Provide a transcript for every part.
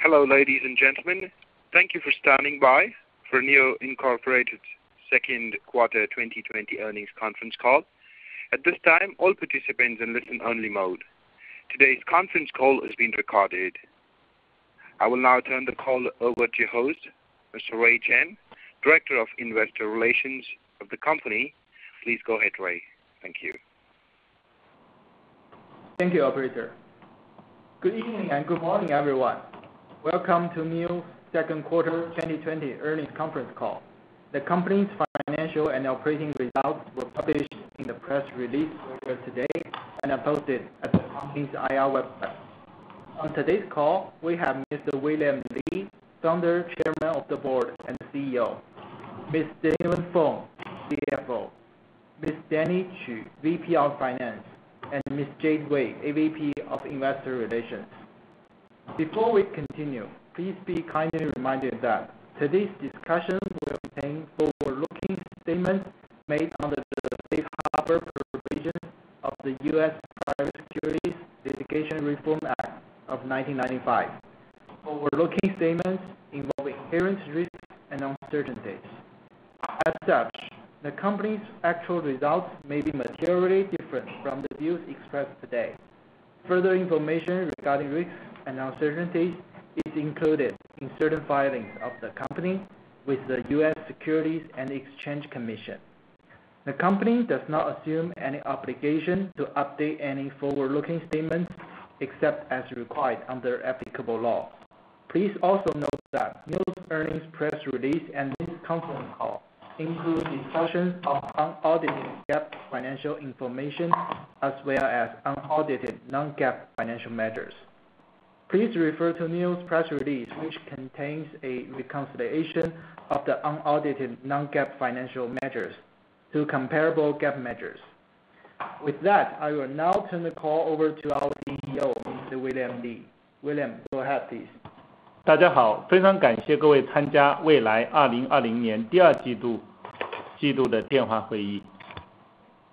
Hello, ladies and gentlemen. Thank you for standing by for NIO Incorporated second quarter 2020 earnings conference call. At this time, all participants in listen-only mode. Today's conference call is being recorded. I will now turn the call over to your host, Mr. Chen, Director of Investor Relations of the company. Please go ahead, Ray. Thank you. Thank you, operator. Good evening and good morning, everyone. Welcome to NIO's second quarter 2020 earnings conference call. The company's financial and operating results were published in the press release earlier today and are posted at the company's IR website. On today's call, we have Mr. William Li, Founder, Chairman of the Board and CEO, Ms. Dylan Feng, CFO, Ms. Danny Chu, VP of Finance, and Ms. Jade Wei, AVP of Investor Relations. Before we continue, please be kindly reminded that today's discussion will contain forward-looking statements made under the Safe Harbor provisions of the U.S. Private Securities Litigation Reform Act of 1995. Forward-looking statements involve inherent risks and uncertainties. As such, the company's actual results may be materially different from the views expressed today. Further information regarding risks and uncertainties is included in certain filings of the company with the U.S. Securities and Exchange Commission. The company does not assume any obligation to update any forward-looking statements except as required under applicable law. Please also note that NIO's earnings press release and this conference call include discussions of unaudited GAAP financial information as well as unaudited non-GAAP financial measures. Please refer to NIO's press release, which contains a reconciliation of the unaudited non-GAAP financial measures to comparable GAAP measures. With that, I will now turn the call over to our CEO, Mr. William Li. William, go ahead, please. 大家好，非常感谢各位参加未来2020年第二季度的电话会议。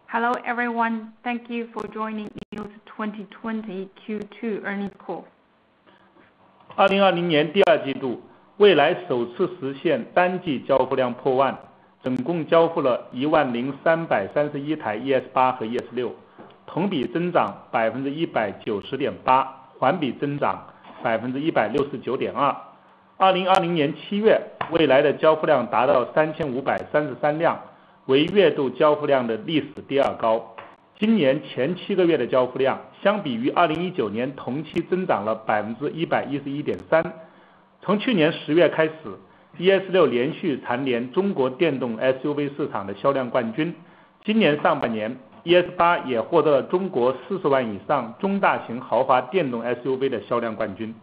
Hello everyone, thank you for joining NIO's 2020 Q2 earnings call. 2020年第二季度，未来首次实现单季交付量破万，总共交付了10331台 ES8 和 ES6， 同比增长 190.8%， 环比增长 169.2%。 2020年7月，未来的交付量达到3533辆，为月度交付量的历史第二高。今年前7个月的交付量相比于2019年同期增长了 111.3%。 从去年10月开始， ES6 连续蝉联中国电动 SUV 市场的销量冠军。今年上半年， ES8 也获得了中国40万以上中大型豪华电动 SUV 的销量冠军。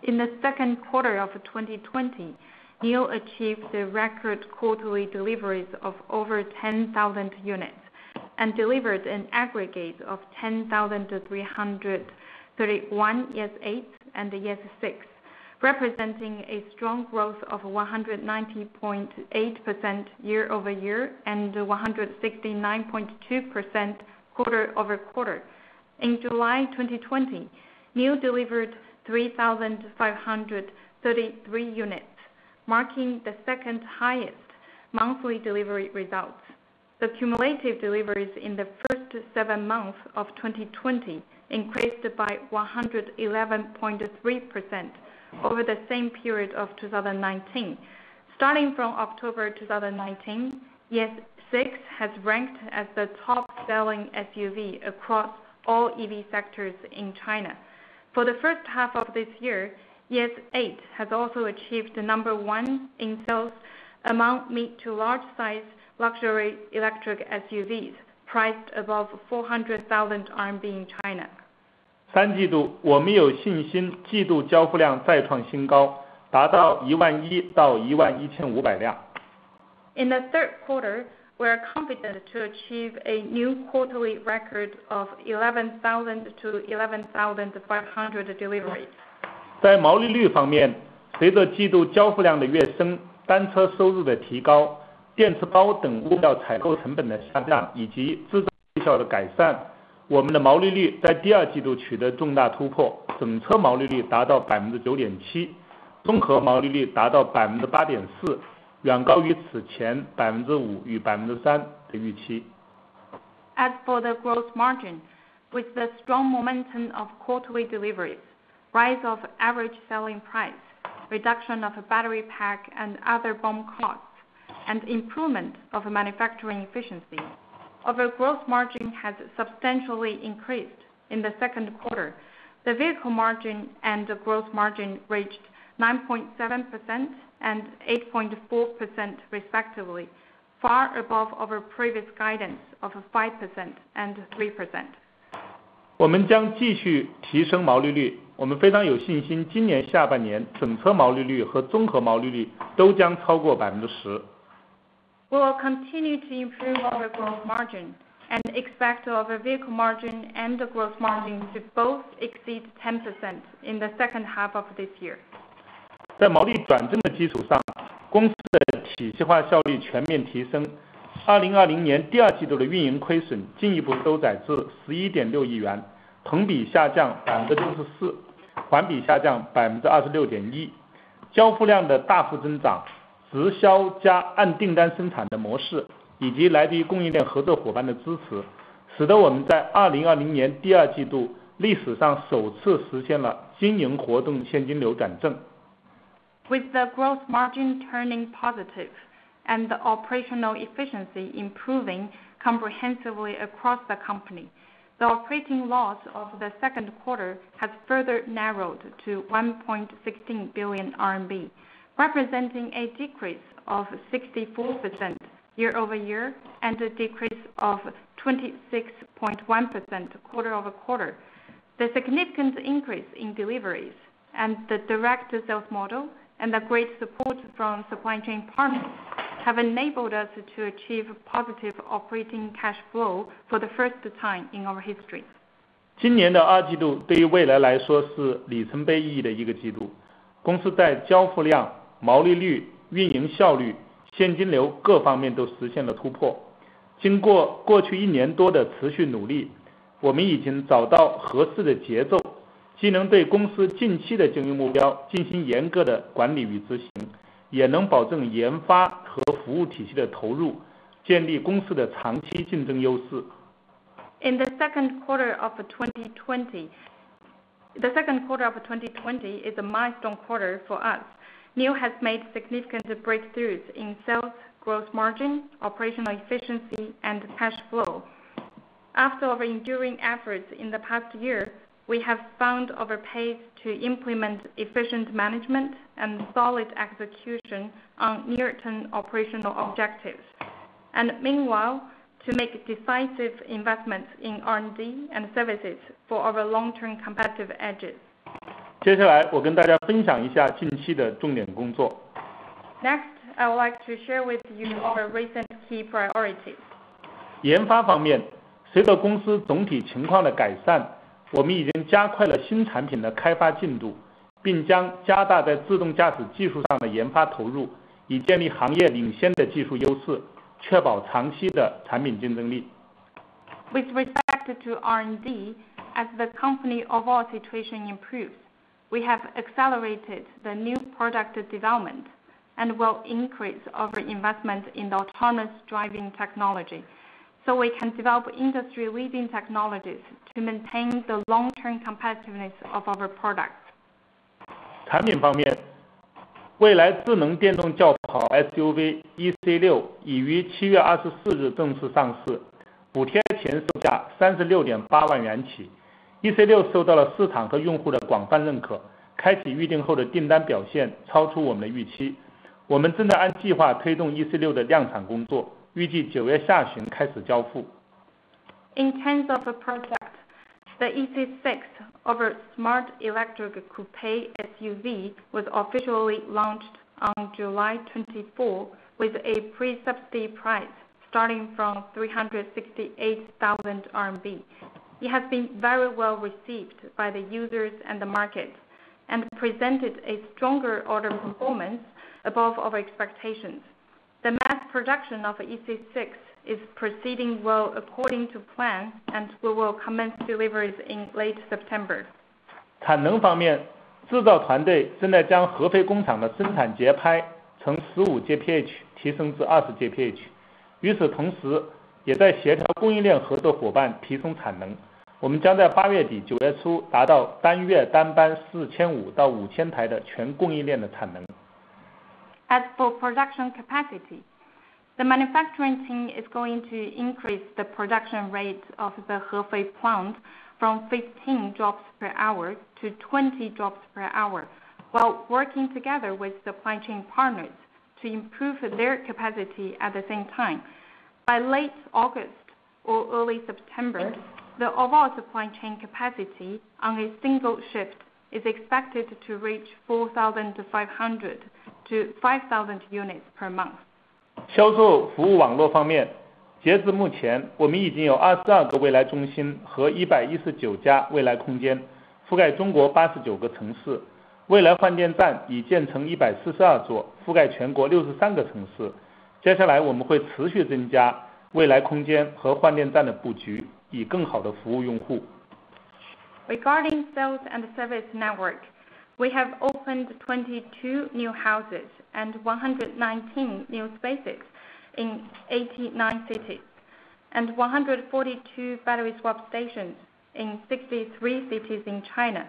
In the second quarter of 2020, NIO achieved the record quarterly deliveries of over 10,000 units and delivered an aggregate of 10,331 ES8 and ES6, representing a strong growth of 190.8% year-over-year and 169.2% quarter-over-quarter. In July 2020, NIO delivered 3,533 units, marking the second highest monthly delivery results. The cumulative deliveries in the first 7 months of 2020 increased by 111.3% over the same period of 2019. Starting from October 2019, ES6 has ranked as the top-selling SUV across all EV sectors in China. For the first half of this year, ES8 has also achieved the number 1 in sales among mid to large size luxury electric SUVs priced above 400,000 RMB in China. 三季度，我们有信心季度交付量再创新高，达到11000到11500辆。 In the third quarter, we are confident to achieve a new quarterly record of 11,000 to 11,500 deliveries. 在毛利率方面，随着季度交付量的跃升，单车收入的提高，电池包等物料采购成本的下降，以及制造绩效的改善，我们的毛利率在第二季度取得重大突破，整车毛利率达到 9.7%， 综合毛利率达到 8.4%， 远高于此前 5% 与 3% 的预期。As for the gross margin, with the strong momentum of quarterly deliveries, rise of average selling price, reduction of battery pack and other BOM costs, and improvement of manufacturing efficiency, our gross margin has substantially increased in the second quarter. The vehicle margin and the gross margin reached 9.7% and 8.4% respectively, far above our previous guidance of 5% and 3%. 我们将继续提升毛利率，我们非常有信心，今年下半年整车毛利率和综合毛利率都将超过 10%。 We will continue to improve our gross margin and expect our vehicle margin and the gross margin to both exceed 10% in the second half of this year. 在毛利转正的基础上，公司的体系化效率全面提升。2020年第二季度的运营亏损进一步收窄至 11.6 亿元，同比下降 64%， 环比下降 26.1%。 交付量的大幅增长，直销加按订单生产的模式，以及来自于供应链合作伙伴的支持，使得我们在2020年第二季度历史上首次实现了经营活动现金流转正。With the gross margin turning positive and the operational efficiency improving comprehensively across the company, the operating loss of the second quarter has further narrowed to 1.16 billion RMB, representing a decrease of 64% year-over-year and a decrease of 26.1% quarter-over-quarter. The significant increase in deliveries and the direct sales model and the great support from supply chain partners have enabled us to achieve positive operating cash flow for the first time in our history. 今年的二季度对于未来来说是里程碑意义的一个季度，公司在交付量、毛利率、运营效率、现金流各方面都实现了突破。经过过去1年多的持续努力，我们已经找到合适的节奏，既能对公司近期的经营目标进行严格的管理与执行，也能保证研发和服务体系的投入，建立公司的长期竞争优势。In the second quarter of 2020 is a milestone quarter for us. NIO has made significant breakthroughs in sales, gross margin, operational efficiency, and cash flow. After our enduring efforts in the past year, we have found our pace to implement efficient management and solid execution on near-term operational objectives, and meanwhile, to make decisive investments in R&D and services for our long-term competitive edges. 接下来我跟大家分享一下近期的重点工作。Next, I would like to share with you our recent key priorities. 研发方面，随着公司总体情况的改善，我们已经加快了新产品的开发进度，并将加大在自动驾驶技术上的研发投入，以建立行业领先的技术优势，确保长期的产品竞争力。With respect to R&D, as the company overall situation improves, we have accelerated the new product development and will increase our investment in the autonomous driving technology, so we can develop industry-leading technologies to maintain the long-term competitiveness of our products. 产品方面，蔚来智能电动轿跑 SUV EC6 已于7月24日正式上市，补贴前售价 36.8 万元起。EC6 受到了市场和用户的广泛认可，开启预订后的订单表现超出我们的预期。我们正在按计划推动 EC6 的量产工作，预计9月下旬开始交付。In terms of a product, the EC6 our smart electric coupe SUV was officially launched on July 24 with a pre-subsidy price starting from 368,000 RMB. It has been very well received by the users and the market, and presented a stronger order performance above our expectations. The mass production of EC6 is proceeding well according to plan, and we will commence deliveries in late September. 产能方面，制造团队正在将合肥工厂的生产节拍从15 GPH 提升至20 GPH， 与此同时，也在协调供应链合作伙伴提升产能。我们将在8月底、9月初达到单月单班4500到5000台的全供应链的产能。As for production capacity, the manufacturing team is going to increase the production rate of the Hefei plant from 15 drops per hour to 20 drops per hour, while working together with supply chain partners to improve their capacity at the same time. By late August or early September, the overall supply chain capacity on a single shift is expected to reach 4,500 to 5,000 units per month. 销售服务网络方面，截至目前，我们已经有22个未来中心和119家未来空间，覆盖中国89个城市。未来换电站已建成142座，覆盖全国63个城市。接下来我们会持续增加未来空间和换电站的布局，以更好地服务用户。Regarding sales and service network, we have opened 22 new houses and 119 new spaces in 89 cities, and 142 battery swap stations in 63 cities in China.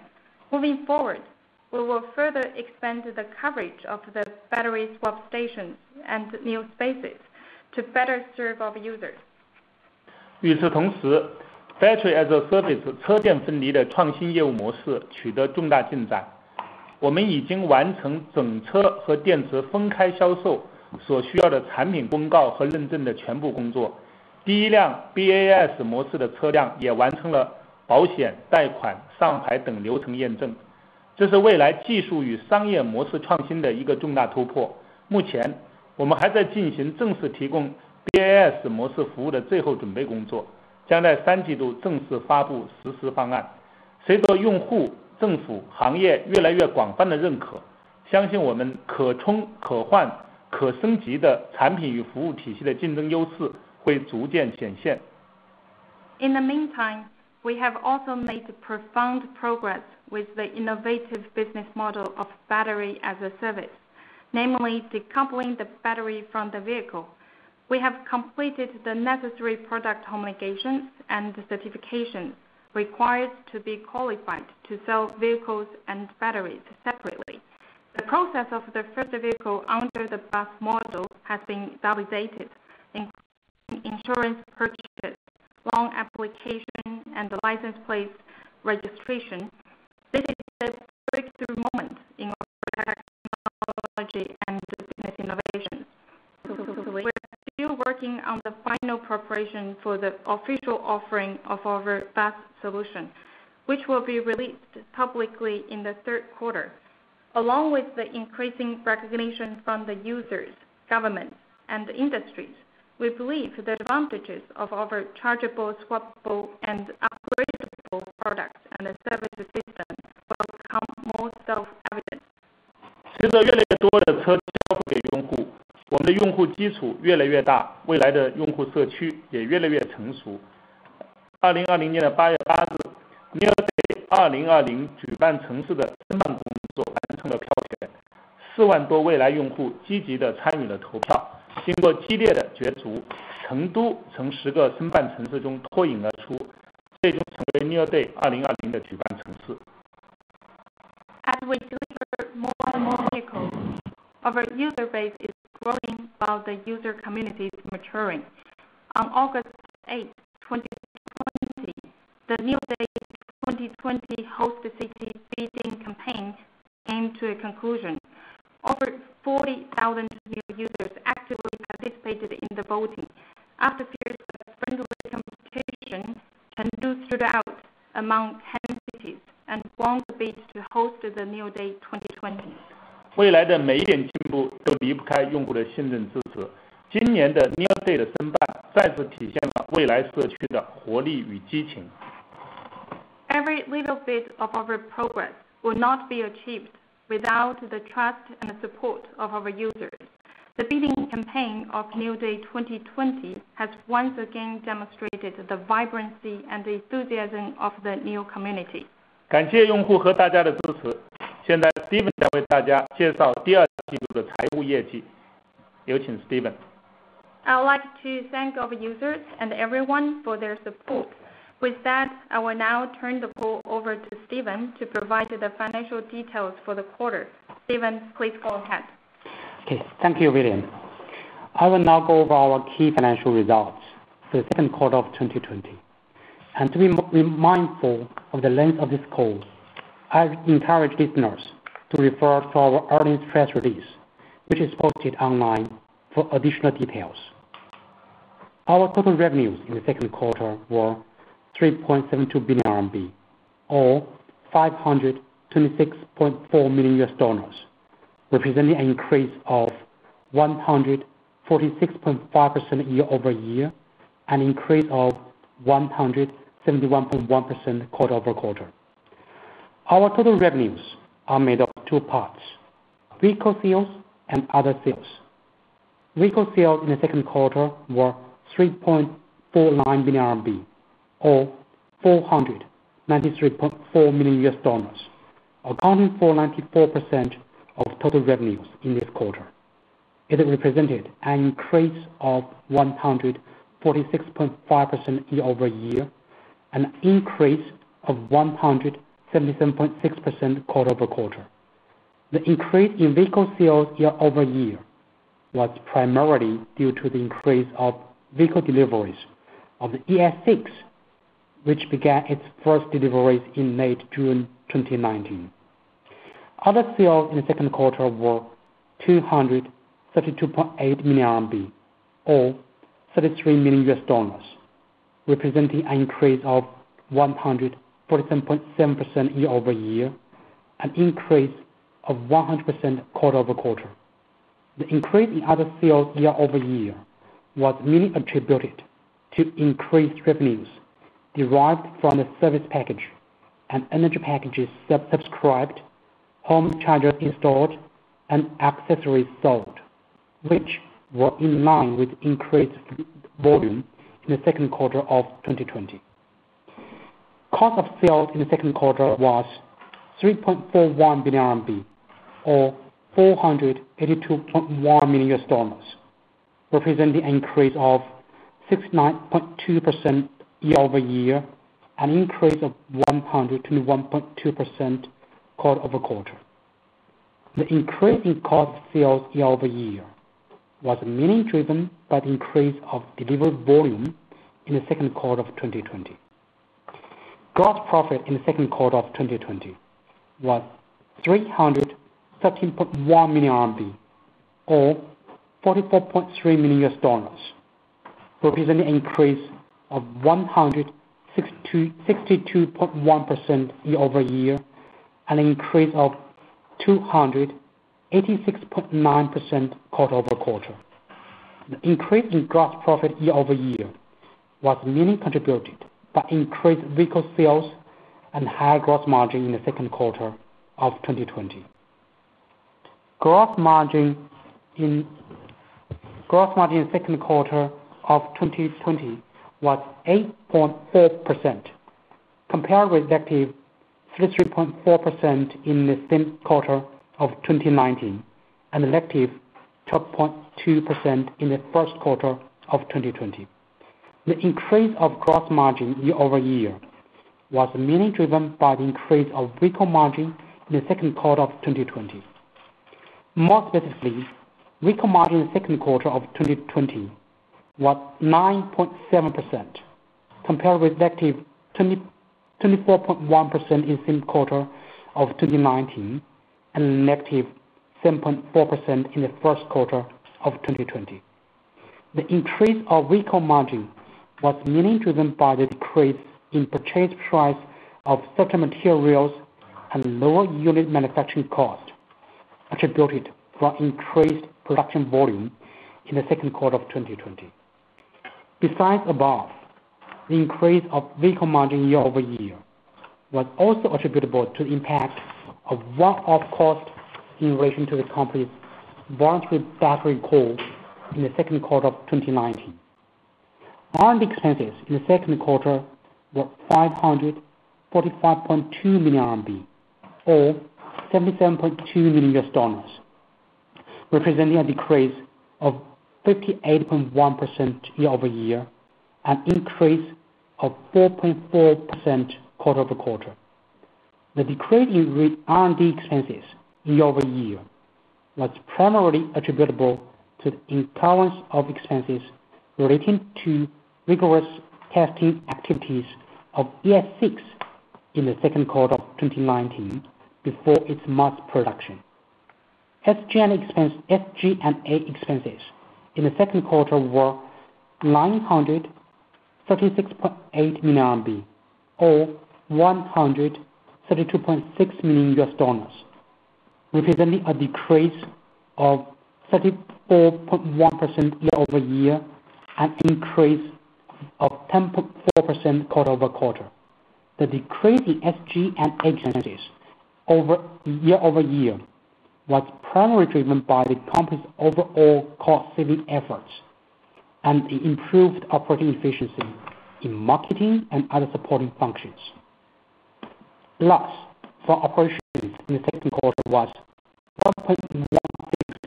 Moving forward, we will further expand the coverage of the battery swap stations and new spaces to better serve our users. 与此同时 ，Battery as a Service 车电分离的创新业务模式取得重大进展。我们已经完成整车和电池分开销售所需要的产品公告和认证的全部工作。第一辆 BAS 模式的车辆也完成了保险、贷款、上牌等流程验证。这是未来技术与商业模式创新的一个重大突破。目前，我们还在进行正式提供 BAS 模式服务的最后准备工作，将在3季度正式发布实施方案。随着用户、政府、行业越来越广泛的认可，相信我们可充、可换、可升级的产品与服务体系的竞争优势会逐渐显现。In the meantime, we have also made profound progress with the innovative business model of battery as a service, namely decoupling the battery from the vehicle. We have completed the necessary product homologations and certifications required to be qualified to sell vehicles and batteries separately. The process of the first vehicle under the bus model has been validated, including insurance purchase, loan application, and the license plate registration. This is a breakthrough moment in technology and business innovation. We're still working on the final preparation for the official offering of our bus solution, which will be released publicly in the third quarter. Along with the increasing recognition from the users, governments, and industries, we believe the advantages of our chargeable, swappable, and upgradable products and the service system will become more self-evident. 随着越来越多的车交付给用户，我们的用户基础越来越大，未来的用户社区也越来越成熟。2020年8月8日 ，NIO Day 2020举办城市的申办工作完成了票选，4万多未来用户积极地参与了投票。经过激烈的角逐，成都从10个申办城市中脱颖而出，最终成为 NIO Day 2020的举办城市。As we deliver more and more vehicles, our user base is growing while the user community is maturing. On August 8, 2020, the NIO Day 2020 Host City bidding campaign came to a conclusion. Over 40,000 new users actively participated in the voting. After fierce but friendly competition, Chengdu stood out among 10 cities and won the bid to host the NIO Day 2020. 未来的每一点进步都离不开用户的信任支持。今年的 NIO Day 的申办再次体现了未来社区的活力与激情。Every little bit of our progress will not be achieved without the trust and support of our users. The bidding campaign of New Day 2020 has once again demonstrated the vibrancy and enthusiasm of the NIO community. 感谢用户和大家的支持。现在 Steven 将为大家介绍第二季度的财务业绩。有请 Steven。I would like to thank our users and everyone for their support. With that, I will now turn the call over to Steven to provide the financial details for the quarter. Steven, please go ahead. Okay, thank you, William. I will now go over our key financial results for the second quarter of 2020. And to be mindful of the length of this call, I encourage listeners to refer to our earnings press release, which is posted online for additional details. Our total revenues in the second quarter were 3.72 billion RMB, or $526.4 million, representing an increase of 146.5% year-over-year, and an increase of 171.1% quarter-over-quarter. Our total revenues are made of two parts: vehicle sales and other sales. Vehicle sales in the second quarter were 3.49 billion RMB, or $493.4 million, accounting for 94% of total revenues in this quarter. It represented an increase of 146.5% year-over-year, and an increase of 177.6% quarter-over-quarter. The increase in vehicle sales year-over-year was primarily due to the increase of vehicle deliveries of the ES6, which began its first deliveries in late June 2019. Other sales in the second quarter were 232.8 million RMB, or $33 million, representing an increase of 147.7% year-over-year, an increase of 100% quarter-over-quarter. The increase in other sales year-over-year was mainly attributed to increased revenues derived from the service package and energy packages subscribed, home chargers installed, and accessories sold, which were in line with increased volume in the second quarter of 2020. Cost of sales in the second quarter was 3.41 billion RMB, or $482.1 million, representing an increase of 69.2% year-over-year, an increase of 121.2% quarter-over-quarter. The increase in cost of sales year-over-year was mainly driven by the increase of delivered volume in the second quarter of 2020. Gross profit in the second quarter of 2020 was 313.1 million RMB, or $44.3 million, representing an increase of 162.1% year-over-year, and an increase of 286.9% quarter-over-quarter. The increase in gross profit year-over-year was mainly contributed by increased vehicle sales and higher gross margin in the second quarter of 2020. Gross margin in the second quarter of 2020 was 8.4%, compared with negative 33.4% in the same quarter of 2019, and negative 12.2% in the first quarter of 2020. The increase of gross margin year-over-year was mainly driven by the increase of vehicle margin in the second quarter of 2020. More specifically, vehicle margin in the second quarter of 2020 was 9.7%, compared with negative 24.1% in the same quarter of 2019, and negative 7.4% in the first quarter of 2020. The increase of vehicle margin was mainly driven by the decrease in purchase price of certain materials and lower unit manufacturing cost, attributed from increased production volume in the second quarter of 2020. Besides above, the increase of vehicle margin year-over-year was also attributable to the impact of one-off cost in relation to the company's voluntary battery recall in the second quarter of 2019. R&D expenses in the second quarter were 545.2 million RMB, or $77.2 million, representing a decrease of 58.1% year-over-year, an increase of 4.4% quarter-over-quarter. The decrease in R&D expenses year-over-year was primarily attributable to the incurrence of expenses relating to rigorous testing activities of ES6 in the second quarter of 2019 before its mass production. SG&A expenses in the second quarter were 936.8 million RMB, or $132.6 million, representing a decrease of 34.1% year-over-year, an increase of 10.4% quarter-over-quarter. The decrease in SG&A expenses year-over-year was primarily driven by the company's overall cost-saving efforts and the improved operating efficiency in marketing and other supporting functions. Loss from operations in the second quarter was 1.16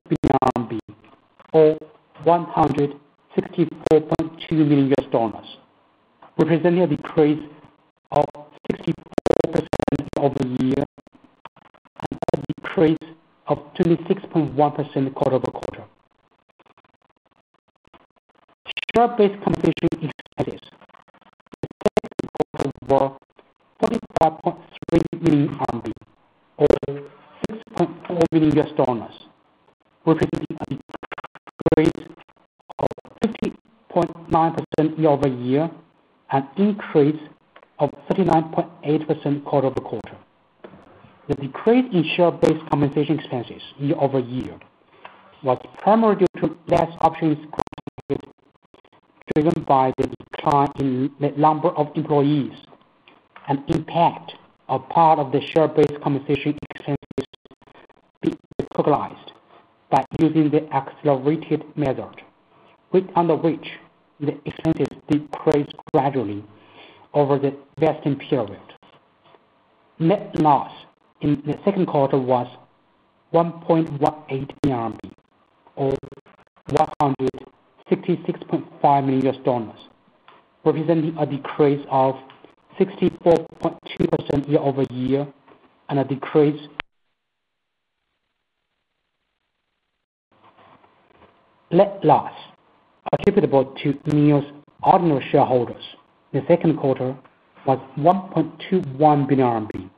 billion RMB, or $164.2 million, representing a decrease of 64% year-over-year and a decrease of 26.1% quarter-over-quarter. Share-based compensation expenses in the second quarter were 45.3 million RMB, or $6.4 million, representing a decrease of 50.9% year-over-year, an increase of 39.8% quarter-over-quarter. The decrease in share-based compensation expenses year-over-year was primarily due to less options granted, driven by the decline in the number of employees and impact of part of the share-based compensation expenses being recognized by using the accelerated method, under which the expenses decrease gradually over the vesting period. Net loss in the second quarter was 1.18 billion RMB, or $166.5 million, representing a decrease of 64.2% year-over-year and a decrease net loss attributable to NIO's ordinary shareholders in the second quarter was 1.21 billion RMB,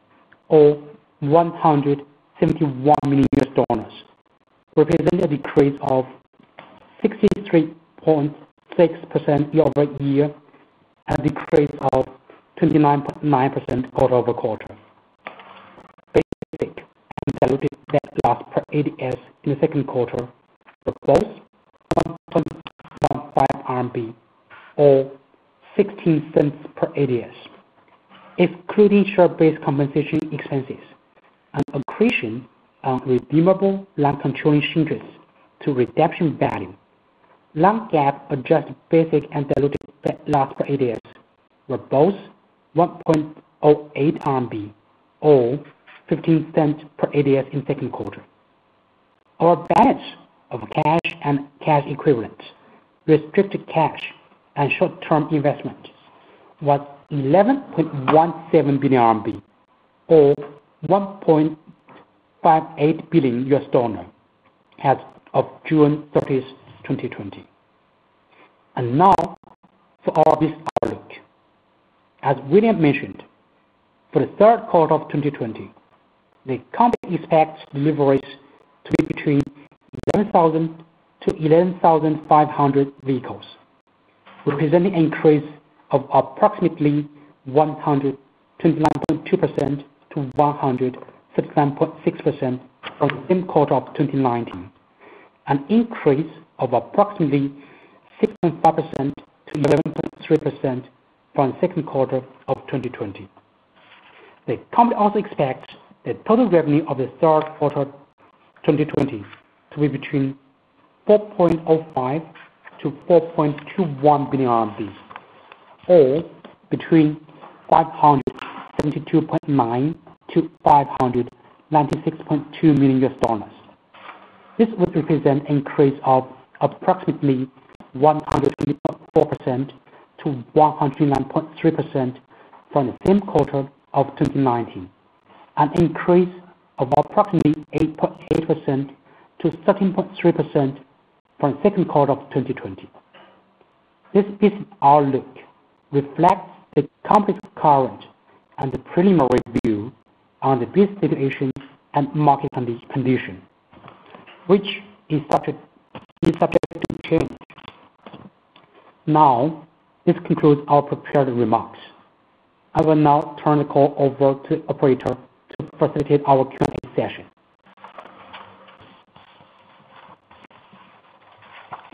or $171 million, representing a decrease of 63.6% year-over-year and a decrease of 29.9% quarter-over-quarter. Basic and diluted net loss per ADS in the second quarter were both 1.15 RMB, or 16 cents per ADS. Excluding share-based compensation expenses and accretion on redeemable non-controlling interests to redemption value, non-GAAP adjusted basic and diluted net loss per ADS were both 1.08 RMB, or 15 cents per ADS in second quarter. Our balance of cash and cash equivalents, restricted cash, and short-term investments was 11.17 billion RMB, or $1.58 billion as of June 30th, 2020. And now for our business outlook. As William mentioned, for the third quarter of 2020, the company expects deliveries to be between 11,000 to 11,500 vehicles, representing an increase of approximately 129.2% to 139.6% from the same quarter of 2019, an increase of approximately 6.5% to 11.3% from the second quarter of 2020. The company also expects the total revenue of the third quarter 2020 to be between 4.05 to 4.21 billion RMB, or between 572.9 to 596.2 million US dollars. This would represent an increase of approximately 120.4% to 109.3% from the same quarter of 2019, an increase of approximately 8.8% to 13.3% from the second quarter of 2020. This business outlook reflects the company's current and the preliminary view on the business situation and market condition, which is subject to change. Now, this concludes our prepared remarks. I will now turn the call over to the operator to facilitate our Q&A session.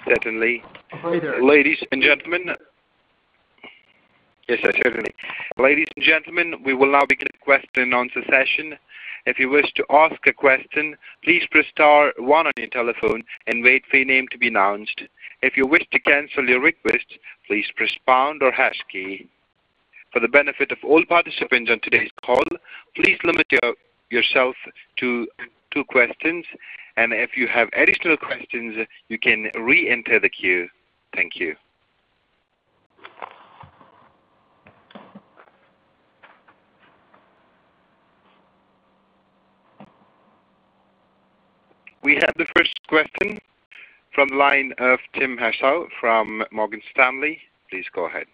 Certainly. Operator. Ladies and gentlemen. Yes, sir, certainly. Ladies and gentlemen, we will now begin the question and answer session. If you wish to ask a question, please press star 1 on your telephone and wait for your name to be announced. If you wish to cancel your request, please press pound or hash key. For the benefit of all participants on today's call, please limit yourself to 2 questions, and if you have additional questions, you can re-enter the queue. Thank you. We have the first question from the line of Tim Hessel from Morgan Stanley. Please go ahead.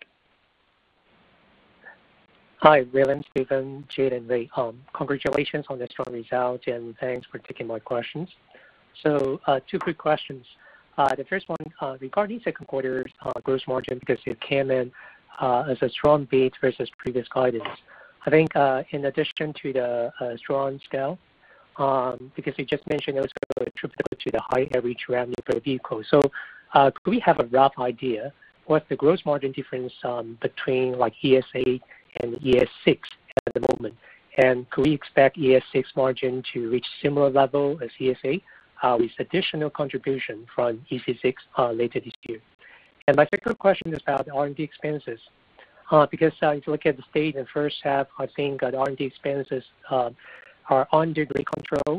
Hi, William, Stephen, Jade, and Ray. Congratulations on the strong results, and thanks for taking my questions. So, 2 quick questions. The first one, regarding second quarter gross margin, because it came in as a strong beat versus previous guidance. I think in addition to the strong scale, because you just mentioned also attributable to the high average revenue per vehicle. So, could we have a rough idea what's the gross margin difference between like ES8 and ES6 at the moment? And could we expect ES6 margin to reach similar level as ES8 with additional contribution from EC6 later this year? And my second question is about R&D expenses. Because if you look at the state in the first half, I think the R&D expenses are under great control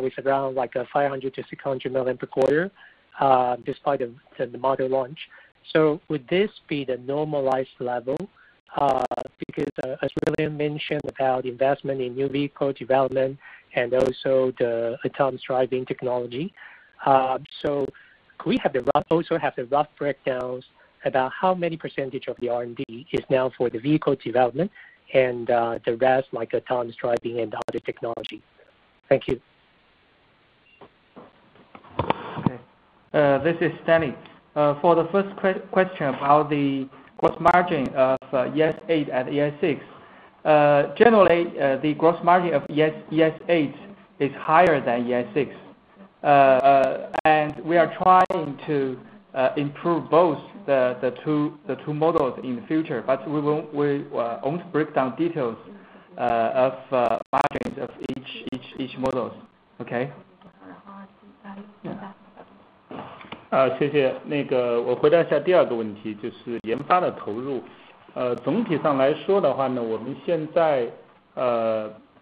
with around like 500 to 600 million per quarter, despite the model launch. So would this be the normalized level? Because as William mentioned about investment in new vehicle development and also the autonomous driving technology. So could we have also have the rough breakdowns about how many percentage of the R&D is now for the vehicle development and the rest like autonomous driving and other technology? Thank you. Okay. This is Stanley. For the first question about the gross margin of ES8 and ES6, generally the gross margin of ES8 is higher than ES6, and we are trying to improve both the two models in the future, but we won't break down details of margins of each models. Okay. 谢谢。我回答一下第2个问题，就是研发的投入。总体上来说的话呢，我们现在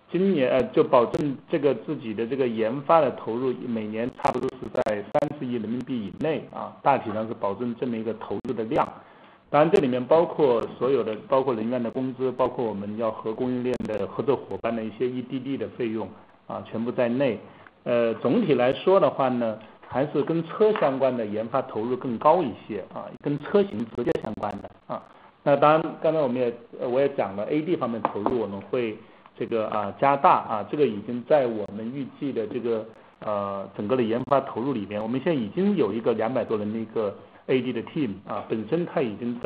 今年就保证这个自己的这个研发的投入每年差不多是在30亿人民币以内啊，大体上是保证这么一个投入的量。当然这里面包括所有的，包括人员的工资，包括我们要和供应链的合作伙伴的一些 EDD 的费用啊，全部在内。总体来说的话呢，还是跟车相关的研发投入更高一些啊，跟车型直接相关的啊。那当然，刚才我也讲了 AD 方面投入我们会这个加大啊，这个已经在我们预计的这个整个的研发投入里面，我们现在已经有一个200多人的一个 AD 的 team 啊，本身它已经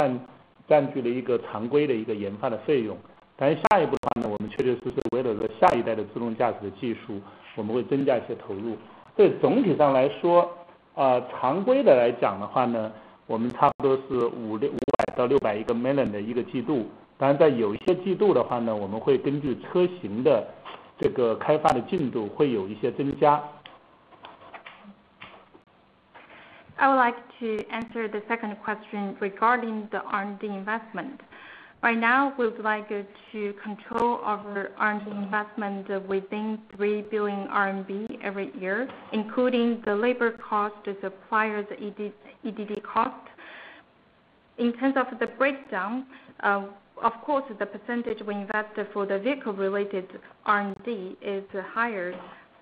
占据了一个常规的一个研发的费用。但是下一步的话呢，我们确确实实为了下一代的自动驾驶的技术，我们会增加一些投入。对总体上来说，常规的来讲的话呢，我们差不多是500到600个 million 的一个季度。当然，在有一些季度的话呢，我们会根据车型的这个开发的进度会有一些增加。I would like to answer the second question regarding the R&D investment. Right now, we would like to control our R&D investment within 3 billion RMB every year, including the labor cost, the suppliers, EDD cost. In terms of the breakdown, of course, the percentage we invest for the vehicle-related R&D is higher.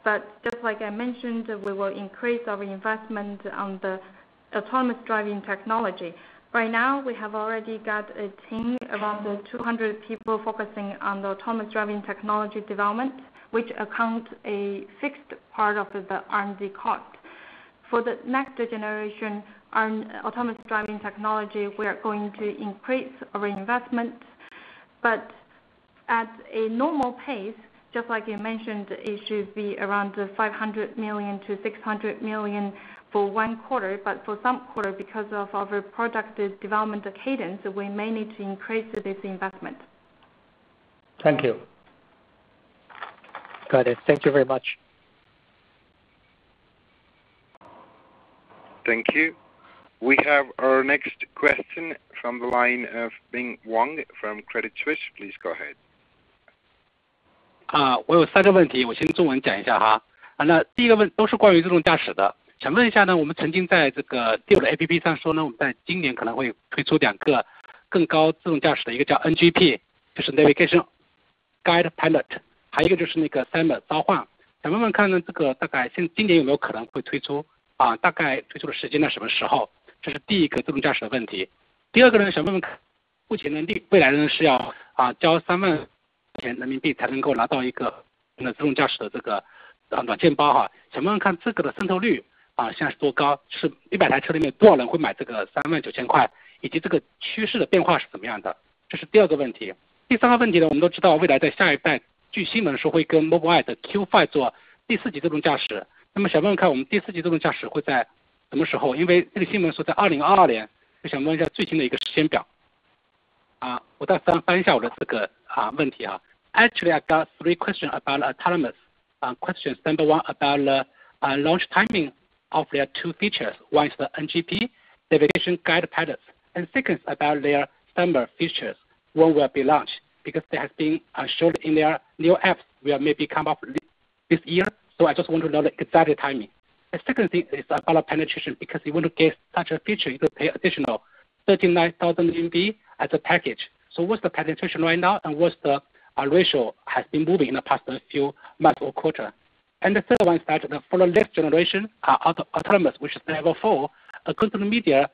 But just like I mentioned, we will increase our investment on the autonomous driving technology. Right now, we have already got a team around 200 people focusing on the autonomous driving technology development, which accounts a fixed part of the R&D cost. For the next generation autonomous driving technology, we are going to increase our investment, but at a normal pace, just like you mentioned, it should be around 500 million to 600 million for one quarter, but for some quarter, because of our product development cadence, we may need to increase this investment. Thank you. Got it. Thank you very much. Thank you. We have our next question from the line of Bing Wang from Credit Suisse. Please go ahead. 我有3个问题，我先中文讲一下哈。那第一个问都是关于自动驾驶的，想问一下呢，我们曾经在这个 NIO 的 APP 上说呢，我们在今年可能会推出2个更高自动驾驶的，一个叫 NGP， 就是 Navigation Guide Pilot， 还有一个就是那个 Summer 召唤。想问问看呢，这个大概今年有没有可能会推出啊？大概推出的时间呢什么时候？这是第一个自动驾驶的问题。第二个呢，想问问看，目前呢未来呢是要交3万钱人民币才能够拿到一个自动驾驶的这个软件包哈。想问问看这个的渗透率现在是多高？是100台车里面多少人会买这个39000块？以及这个趋势的变化是怎么样的？这是第二个问题。第三个问题呢，我们都知道未来在下一代，据新闻说会跟 Mobileye 的 Q5 做第4级自动驾驶。那么想问问看，我们第4级自动驾驶会在什么时候？因为这个新闻说在2022年，就想问一下最新的一个时间表。我再翻一下我的这个问题哈。Actually, I got 3 questions about autonomous. Questions number 1 about the launch timing of their 2 features. One is the NGP, Navigation Guide Pilots, and second about their summer features. When will be launched? Because they have been shown in their new apps will maybe come up this year. So I just want to know the exact timing. The second thing is about penetration, because you want to get such a feature, you could pay additional 39,000 RMB as a package. So what's the penetration right now, and what's the ratio has been moving in the past few months or quarter? And the third one is that for the next generation autonomous, which is level 4, according to the media,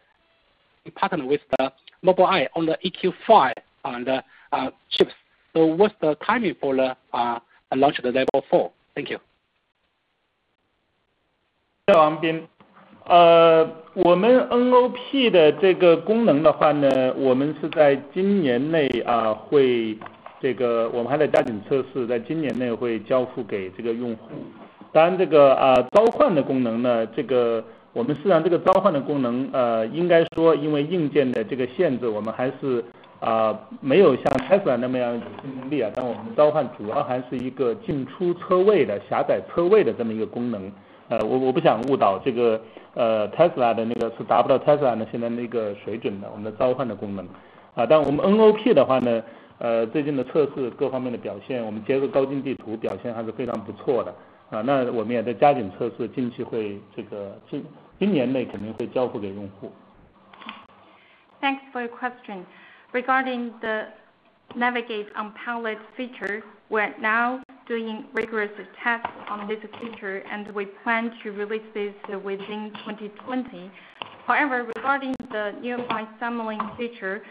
we partner with the Mobileye on the EQ5 on the chips. So what's the timing for the launch of the level 4? Thank you. 王斌，我们 NOP 的这个功能的话呢，我们是在今年内会这个我们还在加紧测试，在今年内会交付给这个用户。当然，这个召唤的功能呢，这个我们实际上这个召唤的功能应该说因为硬件的这个限制，我们还是没有像 Tesla 那么样有竞争力但我们召唤主要还是一个进出车位的狭窄车位的这么一个功能。我不想误导这个Tesla 的那个是达不到 Tesla 的现在那个水准的我们的召唤的功能但我们 NOP 的话呢最近的测试各方面的表现，我们结合高精地图表现还是非常不错的那我们也在加紧测试，近期会这个今年内肯定会交付给用户。 Thanks for your question. Regarding the Navigate on Pilot feature, we're now doing rigorous tests on this feature and we plan to release this within 2020. However, regarding the nearby summoning feature,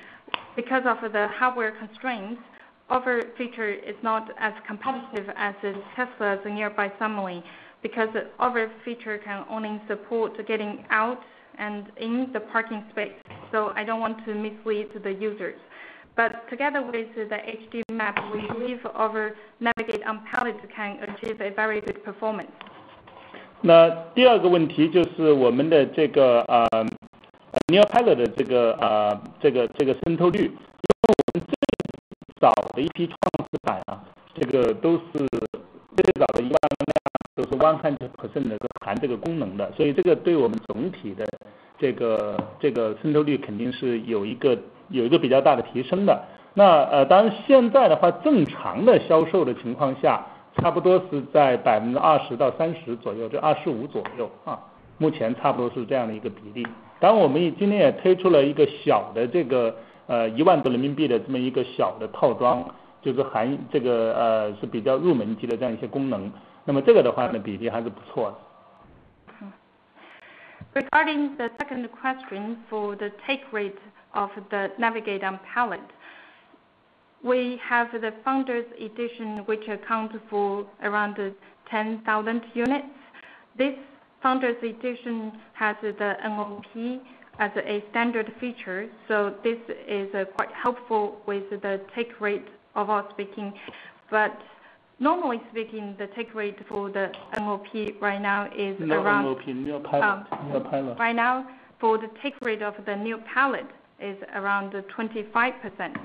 because of the hardware constraints, our feature is not as competitive as Tesla's nearby summoning because our feature can only support getting out and in the parking space. So I don't want to mislead the users. But together with the HD map, we believe our Navigate on Pilot can achieve a very good performance. 那第二个问题就是我们的这个Near Pilot 的这个渗透率，因为我们最早的一批创始版这个都是最早的1万辆都是100% 的含这个功能的，所以这个对我们总体的这个渗透率肯定是有一个比较大的提升的。那当然现在的话，正常的销售的情况下，差不多是在20%到30%左右，就25%左右啊。目前差不多是这样的一个比例。当然，我们今天也推出了一个小的这个1万多人民币的这么一个小的套装，就是含这个是比较入门级的这样一些功能。那么这个的话呢，比例还是不错的。Regarding the second question for the take rate of the Navigate on Palette, we have the Founders Edition, which accounts for around 10,000 units. This Founders Edition has the NOP as a standard feature, so this is quite helpful with the take rate overall speaking. But normally speaking, the take rate for the NOP right now is around New Pilot. Right now, for the take rate of the new palette is around 25%.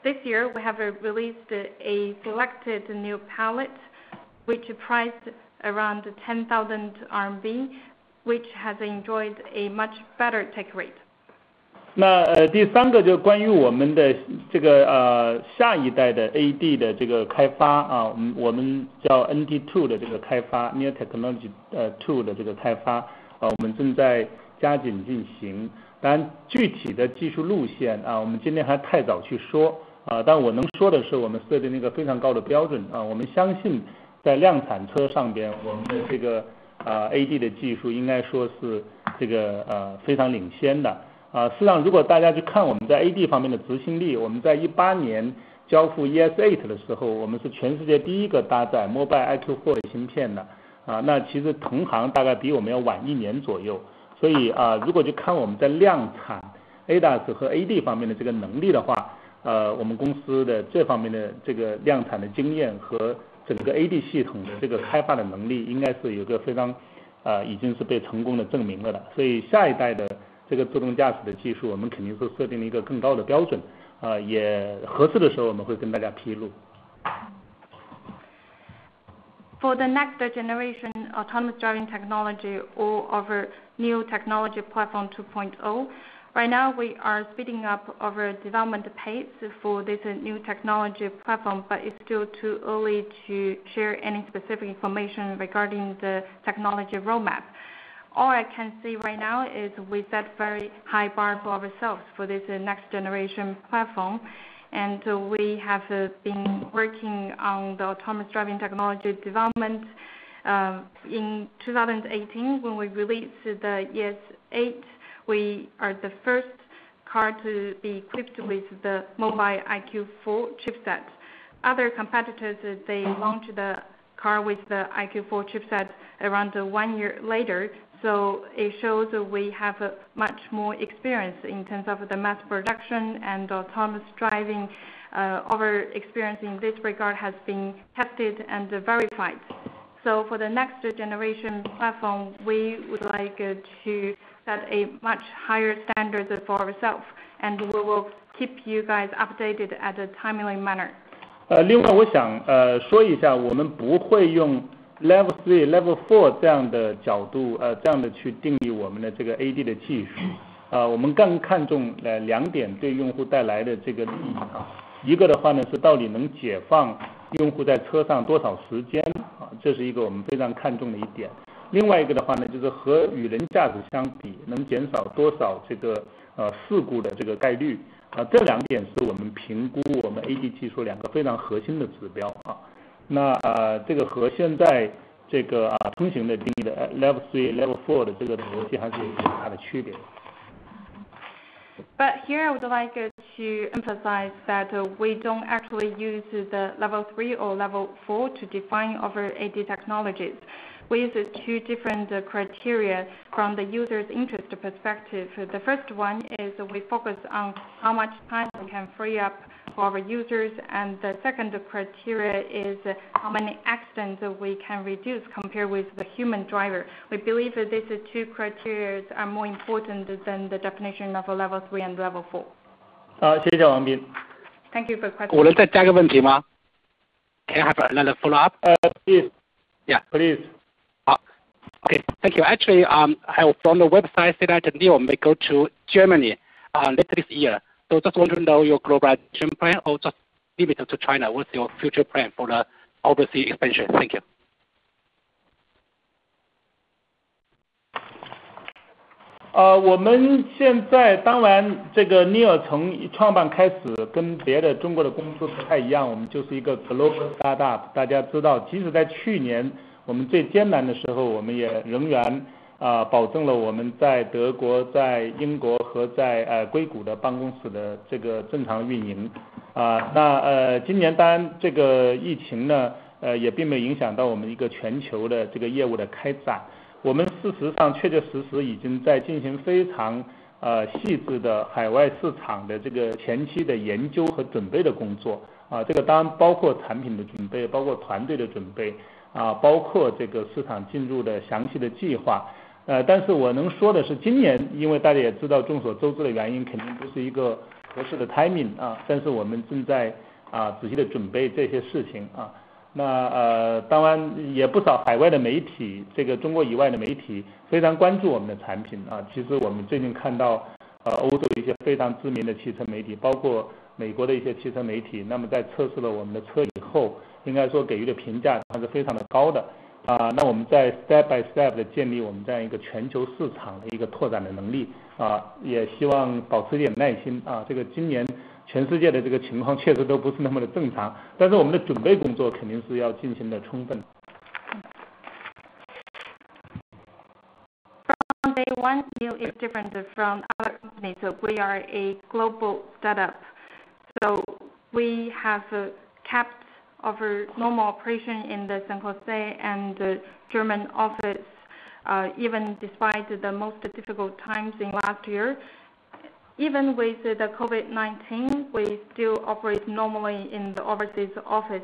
This year, we have released a selected new palette, which priced around 10,000 RMB, which has enjoyed a much better take rate. 那第三个就关于我们的这个下一代的 AD 的这个开发啊，我们叫 NT2 的这个开发 ，Near Technology 2的这个开发我们正在加紧进行。当然，具体的技术路线我们今天还太早去说但我能说的是，我们设定了一个非常高的标准我们相信在量产车上边，我们的这个AD 的技术应该说是这个非常领先的。实际上，如果大家去看我们在 AD 方面的执行力，我们在18年交付 ES8 的时候，我们是全世界第一个搭载 Mobile IQ4 的芯片的那其实同行大概比我们要晚1年左右。所以如果去看我们在量产 ADAS 和 AD 方面的这个能力的话，我们公司的这方面的这个量产的经验和整个 AD 系统的这个开发的能力，应该是有个非常已经是被成功的证明了的。所以下一代的这个自动驾驶的技术，我们肯定是设定了一个更高的标准也合适的时候我们会跟大家披露。For the next generation autonomous driving technology or our new technology platform 2.0, right now we are speeding up our development pace for this new technology platform, but it's still too early to share any specific information regarding the technology roadmap. All I can say right now is we set very high bar for ourselves for this next generation platform. And we have been working on the autonomous driving technology development. In 2018, when we released the ES8, we are the first car to be equipped with the Mobile IQ4 chipset. Other competitors, they launched the car with the IQ4 chipset around 1 year later. So it shows we have much more experience in terms of the mass production and autonomous driving. Our experience in this regard has been tested and verified. So for the next generation platform, we would like to set a much higher standard for ourselves, and we will keep you guys updated at a timely manner. 另外我想说一下，我们不会用Level 3、Level 4这样的角度这样的去定义我们的这个 AD 的技术我们更看重2点对用户带来的这个利益一个的话呢是到底能解放用户在车上多少时间这是一个我们非常看重的一点。另外一个的话呢，就是和与人驾驶相比，能减少多少这个事故的这个概率这2点是我们评估我们 AD 技术2个非常核心的指标那这个和现在这个通行的定义的 Level 3、Level 4的这个逻辑还是有很大的区别。But here I would like to emphasize that we don't actually use the Level 3 or Level 4 to define our AD technologies. We use 2 different criteria from the user's interest perspective. The first one is we focus on how much time we can free up for our users, and the second criteria is how many accidents we can reduce compared with the human driver. We believe that these 2 criteria are more important than the definition of a Level 3 and Level 4. 好，谢谢王斌。Thank you for the question. 我能再加个问题吗？ Can I have another follow up? Please. Yeah. Please. 好， Okay, thank you. Actually, from the website say that NIO may go to Germany later this year. So just want to know your globalization plan or just limited to China. What's your future plan for the overseas expansion? Thank you. 我们现在当然这个 NIO 从创办开始跟别的中国的公司不太一样，我们就是一个 global startup。大家知道，即使在去年我们最艰难的时候，我们也仍然保证了我们在德国、在英国和在硅谷的办公室的这个正常运营。今年当然这个疫情呢，也并没有影响到我们一个全球的这个业务的开展。我们事实上确确实实已经在进行非常细致的海外市场的这个前期的研究和准备的工作这个当然包括产品的准备，包括团队的准备包括这个市场进入的详细的计划。但是我能说的是，今年因为大家也知道众所周知的原因，肯定不是一个合适的 timing 但是我们正在仔细的准备这些事情当然也不少海外的媒体，这个中国以外的媒体非常关注我们的产品其实我们最近看到欧洲一些非常知名的汽车媒体，包括美国的一些汽车媒体，那么在测试了我们的车以后，应该说给予的评价还是非常的高的那我们在 step by step 的建立我们这样一个全球市场的一个拓展的能力也希望保持一点耐心这个今年全世界的这个情况确实都不是那么的正常，但是我们的准备工作肯定是要进行的充分。From day one, NIO is different from other companies. So we are a global startup. So we have kept our normal operation in the San Jose and the German office, even despite the most difficult times in last year. Even with the COVID-19, we still operate normally in the overseas office.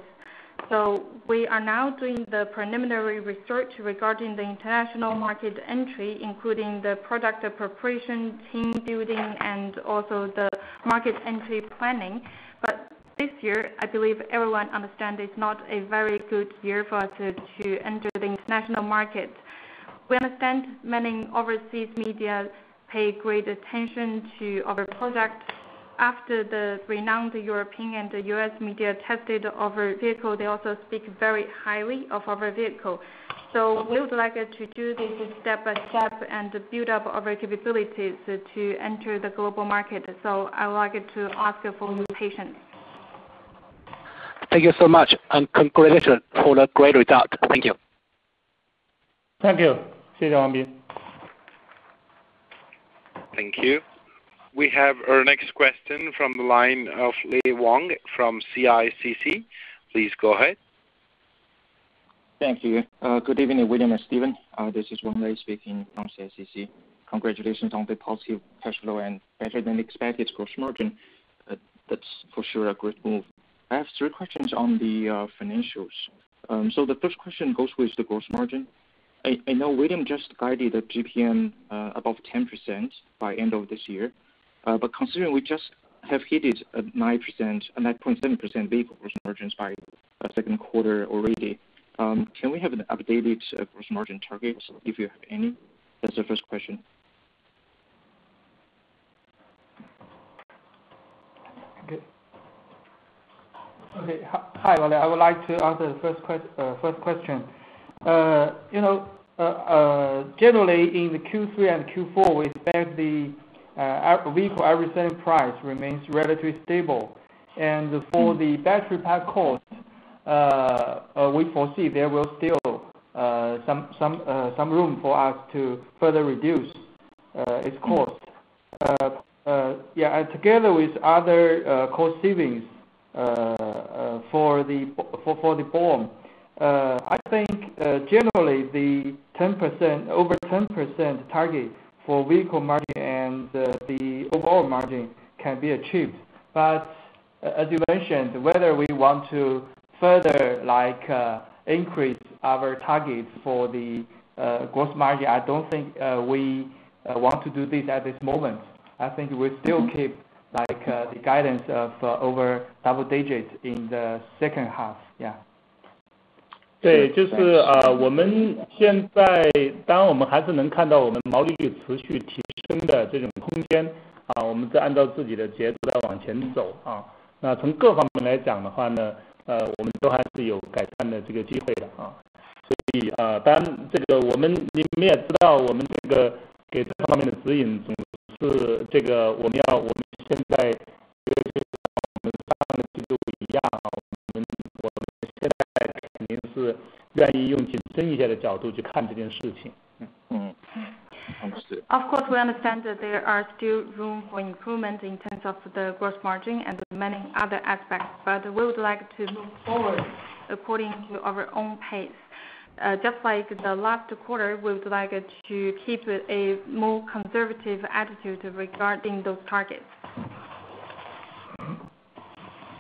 So we are now doing the preliminary research regarding the international market entry, including the product preparation, team building, and also the market entry planning. But this year, I believe everyone understands it's not a very good year for us to enter the international market. We understand many overseas media pay great attention to our product. After the renowned European and the US media tested our vehicle, they also speak very highly of our vehicle. So we would like to do this step by step and build up our capabilities to enter the global market. So I would like to ask for your patience. Thank you so much, and congratulations for the great result. Thank you. Thank you. 谢谢王斌。Thank you. We have our next question from the line of Lei Wang from CICC. Please go ahead. Thank you. Good evening, William and Stephen. This is Wang Lei speaking from CICC. Congratulations on the positive cash flow and better than expected gross margin. That's for sure a great move. I have 3 questions on the financials. So the first question goes with the gross margin. I know William just guided the GPM above 10% by end of this year, but considering we just have hit it at 9.7% vehicle gross margins by second quarter already, can we have an updated gross margin target if you have any? That's the first question. Okay. Hi, Wale. I would like to answer the first question. Generally in the Q3 and Q4, we expect the vehicle average selling price remains relatively stable. And for the battery pack cost, we foresee there will still some room for us to further reduce its cost. And together with other cost savings for the BOM, I think generally the 10% over 10% target for vehicle margin and the overall margin can be achieved. But as you mentioned, whether we want to further increase our target for the gross margin, I don't think we want to do this at this moment. I think we still keep the guidance of over double digits in the second half. Yeah. 对，就是我们现在当然我们还是能看到我们毛利率持续提升的这种空间我们在按照自己的节奏在往前走那从各方面来讲的话呢我们都还是有改善的这个机会的所以当然这个你们也知道我们这个给这方面的指引总是这个我们现在我们上个季度一样我们现在肯定是愿意用谨慎一些的角度去看这件事情。Of course, we understand that there are still room for improvement in terms of the gross margin and many other aspects, but we would like to move forward according to our own pace. Just like the last quarter, we would like to keep a more conservative attitude regarding those targets.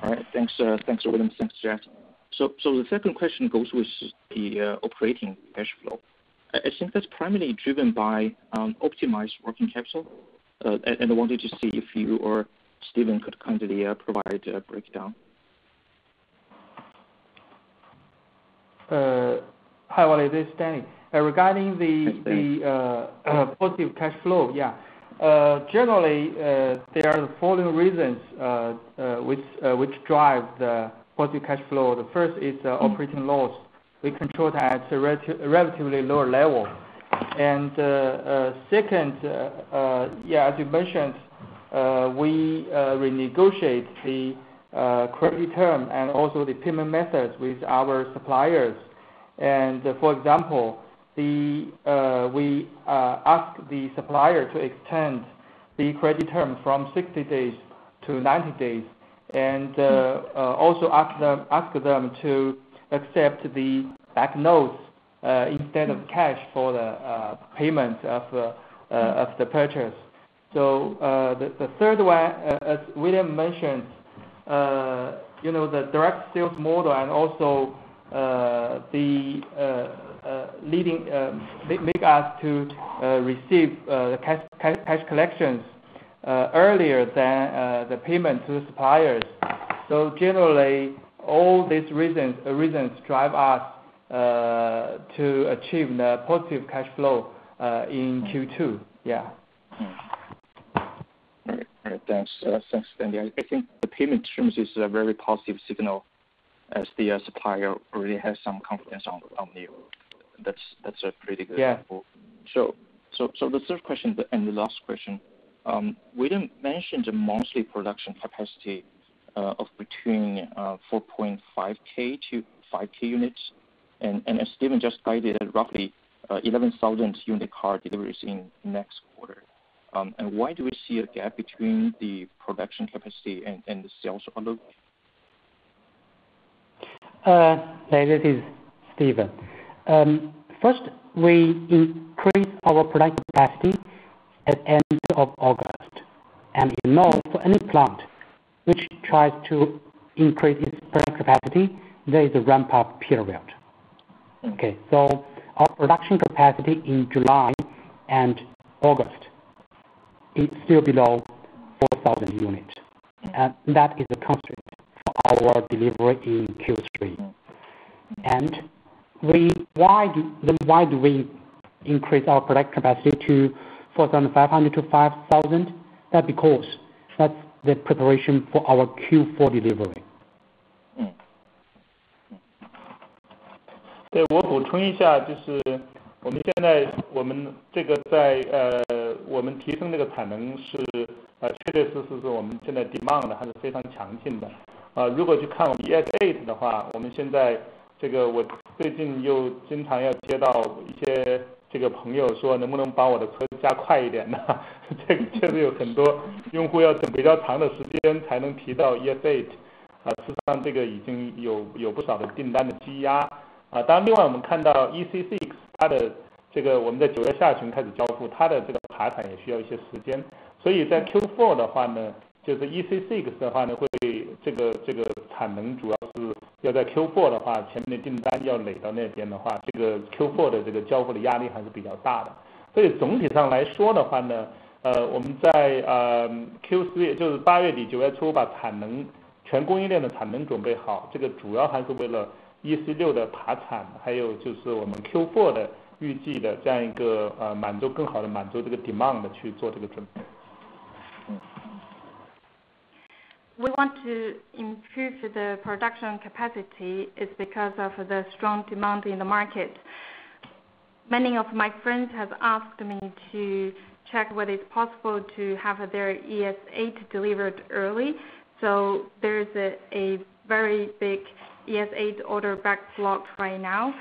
All right, thanks William, thanks Jeff. So the second question goes with the operating cash flow. I think that's primarily driven by optimized working capital, and I wanted to see if you or Stephen could kindly provide a breakdown. Hi, Wally, this is Danny. Regarding the positive cash flow, generally there are the following reasons which drive the positive cash flow. The first is operating loss. We control that at a relatively lower level. And second, as you mentioned, we renegotiate the credit term and also the payment methods with our suppliers. And for example, we ask the supplier to extend the credit term from 60 days to 90 days, and also ask them to accept the back notes instead of cash for the payment of the purchase. So the third one, as William mentioned, the direct sales model and also the leading make us to receive the cash collections earlier than the payment to the suppliers. So generally, all these reasons drive us to achieve the positive cash flow in Q2. All right, thanks, Danny. I think the payment terms is a very positive signal, as the supplier already has some confidence on you. That's a pretty good example. So the third question and the last question, William mentioned a monthly production capacity of between 4.5K to 5K units, and as Stephen just guided, roughly 11,000 unit car deliveries in next quarter. And why do we see a gap between the production capacity and the sales outlook? This is Stephen. First, we increase our production capacity at the end of August. And for any plant which tries to increase its production capacity, there is a ramp-up period. Okay, so our production capacity in July and August is still below 4,000 units. And that is a constraint for our delivery in Q3. And why do we increase our production capacity to 4,500 to 5,000? That's because that's the preparation for our Q4 delivery. 对，我补充一下，就是我们现在这个在我们提升这个产能是确确实实是我们现在 demand 还是非常强劲的。如果去看我们 ES8 的话，我们现在这个我最近又经常要接到一些这个朋友说能不能把我的车加快一点呢？这个确实有很多用户要等比较长的时间才能提到 ES8。事实上这个已经有不少的订单的积压。当然另外我们看到 EC6 它的这个我们在9月下旬开始交付，它的这个爬产也需要一些时间，所以在 Q4 的话呢，就是 EC6 的话呢会这个产能主要是要在 Q4 的话，前面的订单要垒到那边的话，这个 Q4 的这个交付的压力还是比较大的。所以总体上来说的话呢，我们在Q3 就是8月底9月初把产能全供应链的产能准备好，这个主要还是为了 EC6的爬产，还有就是我们 Q4 的预计的这样一个更好的满足这个 demand 去做这个准备。We want to improve the production capacity is because of the strong demand in the market. Many of my friends have asked me to check whether it's possible to have their ES8 delivered early. So there's a very big ES8 order backlog right now.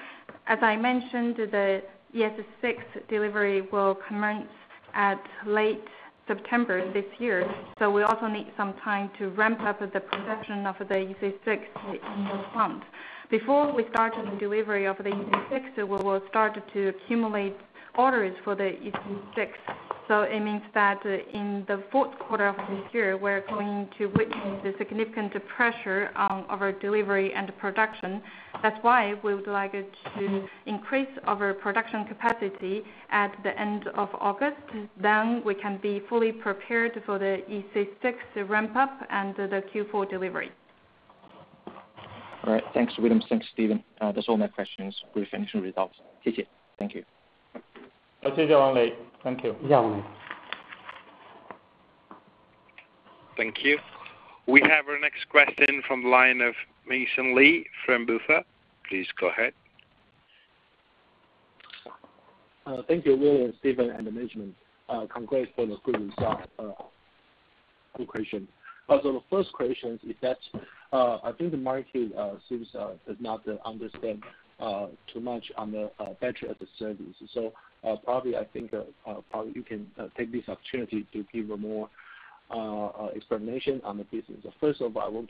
As I mentioned, the ES6 delivery will commence at late September this year, so we also need some time to ramp up the production of the EC6 in the plant. Before we start the delivery of the EC6, we will start to accumulate orders for the EC6. So it means that in the fourth quarter of this year, we're going to witness a significant pressure on our delivery and production. That's why we would like to increase our production capacity at the end of August. Then we can be fully prepared for the EC6 ramp up and the Q4 delivery. All right. Thanks, William. Thanks, Stephen. That's all my questions. Brief initial results. 谢谢. Thank you. 谢谢王雷 ，Thank you. 谢谢王雷。Thank you. We have our next question from the line of Mason Lee from Buffer. Please go ahead. Thank you, William, Stephen, and the management. Congrats for the good result. Good question. So the first question is that I think the market seems does not understand too much on the battery as a service. So probably I think probably you can take this opportunity to give a more explanation on the business. First of all, I want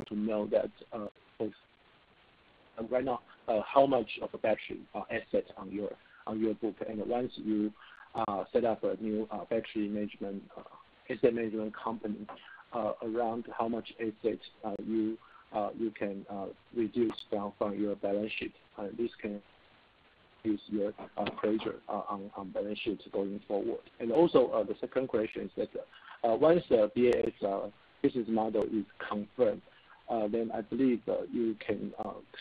to know that right now how much of a battery assets on your book, and once you set up a new battery management asset management company, around how much assets you can reduce from your balance sheet. This can use your pressure on balance sheet going forward. And also the second question is that once the BAS business model is confirmed, then I believe you can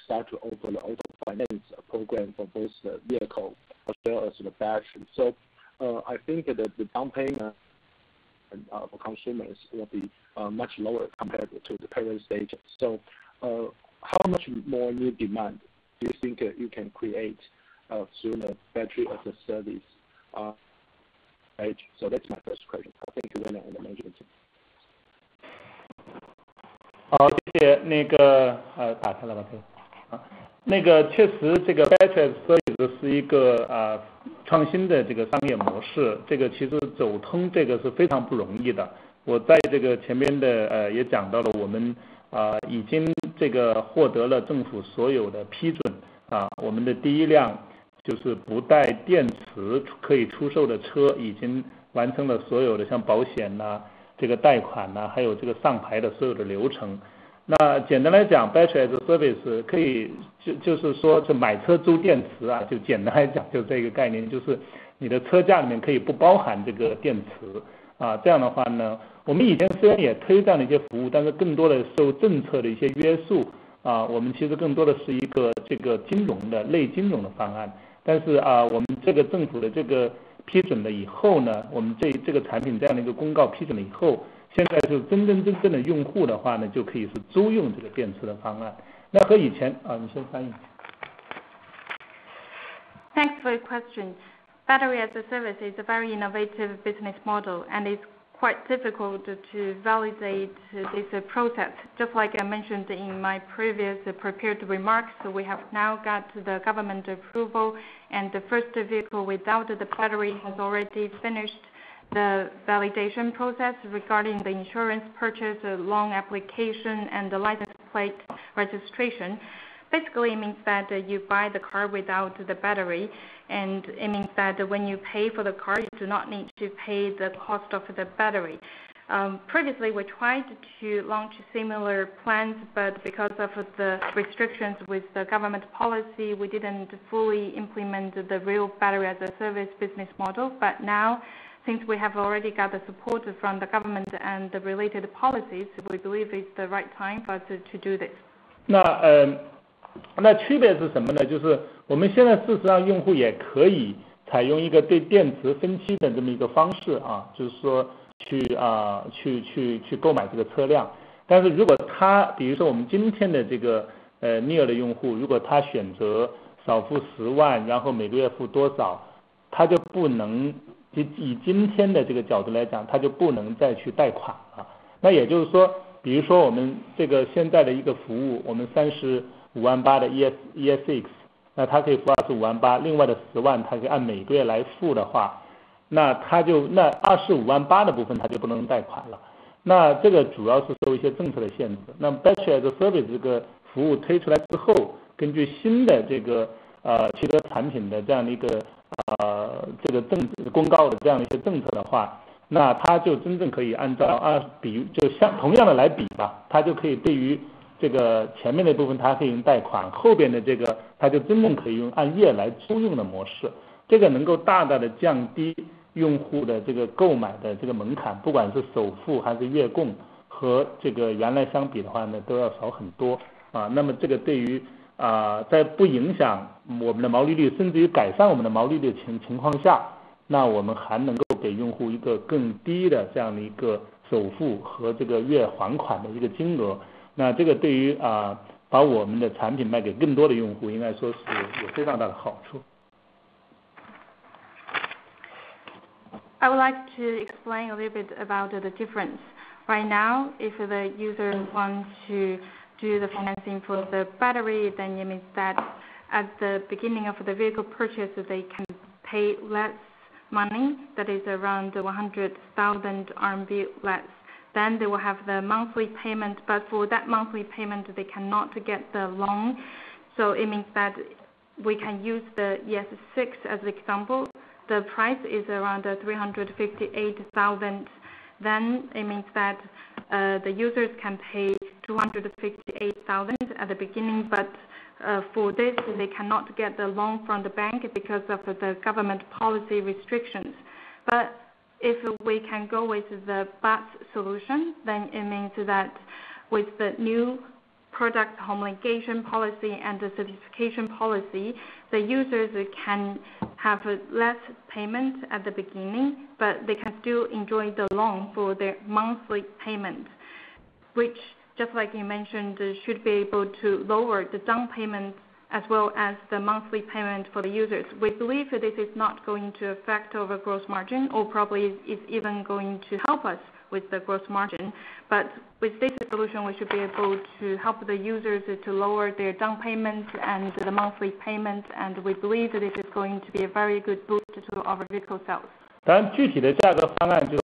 start to offer the auto finance program for both the vehicle as well as the battery. So I think that the down payment for consumers will be much lower compared to the current stage. So how much more new demand do you think you can create through the battery as a service page? So that's my first question. Thank you, William, and the management team. 好，谢谢。那个打开了吧？可以。那个确实，这个 battery service 是一个创新的这个商业模式。这个其实走通这个是非常不容易的。我在这个前面的也讲到了，我们已经这个获得了政府所有的批准我们的第一辆就是不带电池可以出售的车已经完成了所有的像保险这个贷款还有这个上牌的所有的流程。那简单来讲 ，battery as a service 可以就是说，就买车租电池就简单来讲就这个概念，就是你的车价里面可以不包含这个电池这样的话呢，我们以前虽然也推这样的一些服务，但是更多的受政策的一些约束我们其实更多的是一个这个金融的类金融的方案。但是我们这个政府的这个批准了以后呢，我们这个产品这样的一个公告批准了以后。现在就真正的用户的话呢，就可以是租用这个电池的方案。那和以前你先翻译。Thanks for your question. Battery as a service is a very innovative business model, and it's quite difficult to validate this process. Just like I mentioned in my previous prepared remarks, we have now got the government approval, and the first vehicle without the battery has already finished the validation process regarding the insurance purchase, loan application, and the license plate registration. Basically, it means that you buy the car without the battery, and it means that when you pay for the car, you do not need to pay the cost of the battery. Previously, we tried to launch similar plans, but because of the restrictions with the government policy, we didn't fully implement the real battery as a service business model. But now, since we have already got the support from the government and the related policies, we believe it's the right time for us to do this. 那那区别是什么呢？就是我们现在事实上用户也可以采用一个对电池分期的这么一个方式啊，就是说去购买这个车辆。但是如果他比如说我们今天的这个NIO 的用户，如果他选择少付10万，然后每个月付多少，他就不能以今天的这个角度来讲，他就不能再去贷款了。那也就是说，比如说我们这个现在的一个服务，我们35万8的 ESX， 那他可以付25万8，另外的10万他可以按每个月来付的话，那25万8的部分他就不能贷款了。那这个主要是受一些政策的限制。那么 Battery as a Service 这个服务推出来之后，根据新的这个汽车产品的这样的一个这个公告的这样的一些政策的话，那它就真正可以按照同样的来比吧，它就可以对于这个前面的部分它可以用贷款，后边的这个它就真正可以用按月来租用的模式，这个能够大大的降低用户的这个购买的这个门槛，不管是首付还是月供，和这个原来相比的话呢，都要少很多啊。那么这个对于在不影响我们的毛利率，甚至于改善我们的毛利率的情况下，那我们还能够给用户一个更低的这样的一个首付和这个月还款的一个金额。那这个对于把我们的产品卖给更多的用户，应该说是有非常大的好处。I would like to explain a little bit about the difference. Right now, if the user wants to do the financing for the battery, then it means that at the beginning of the vehicle purchase, they can pay less money, that is around 100,000 RMB less. Then they will have the monthly payment, but for that monthly payment, they cannot get the loan. So it means that we can use the ES6 as an example. The price is around 358,000. Then it means that the users can pay 258,000 at the beginning, but for this they cannot get the loan from the bank because of the government policy restrictions. But if we can go with the BAS solution, then it means that with the new product homologation policy and the certification policy, the users can have less payment at the beginning, but they can still enjoy the loan for their monthly payment, which, just like you mentioned, should be able to lower the down payment as well as the monthly payment for the users. We believe this is not going to affect our gross margin, or probably is even going to help us with the gross margin. But with this solution, we should be able to help the users to lower their down payment and the monthly payment, and we believe that this is going to be a very good boost to our vehicle sales. 当然，具体的价格方案就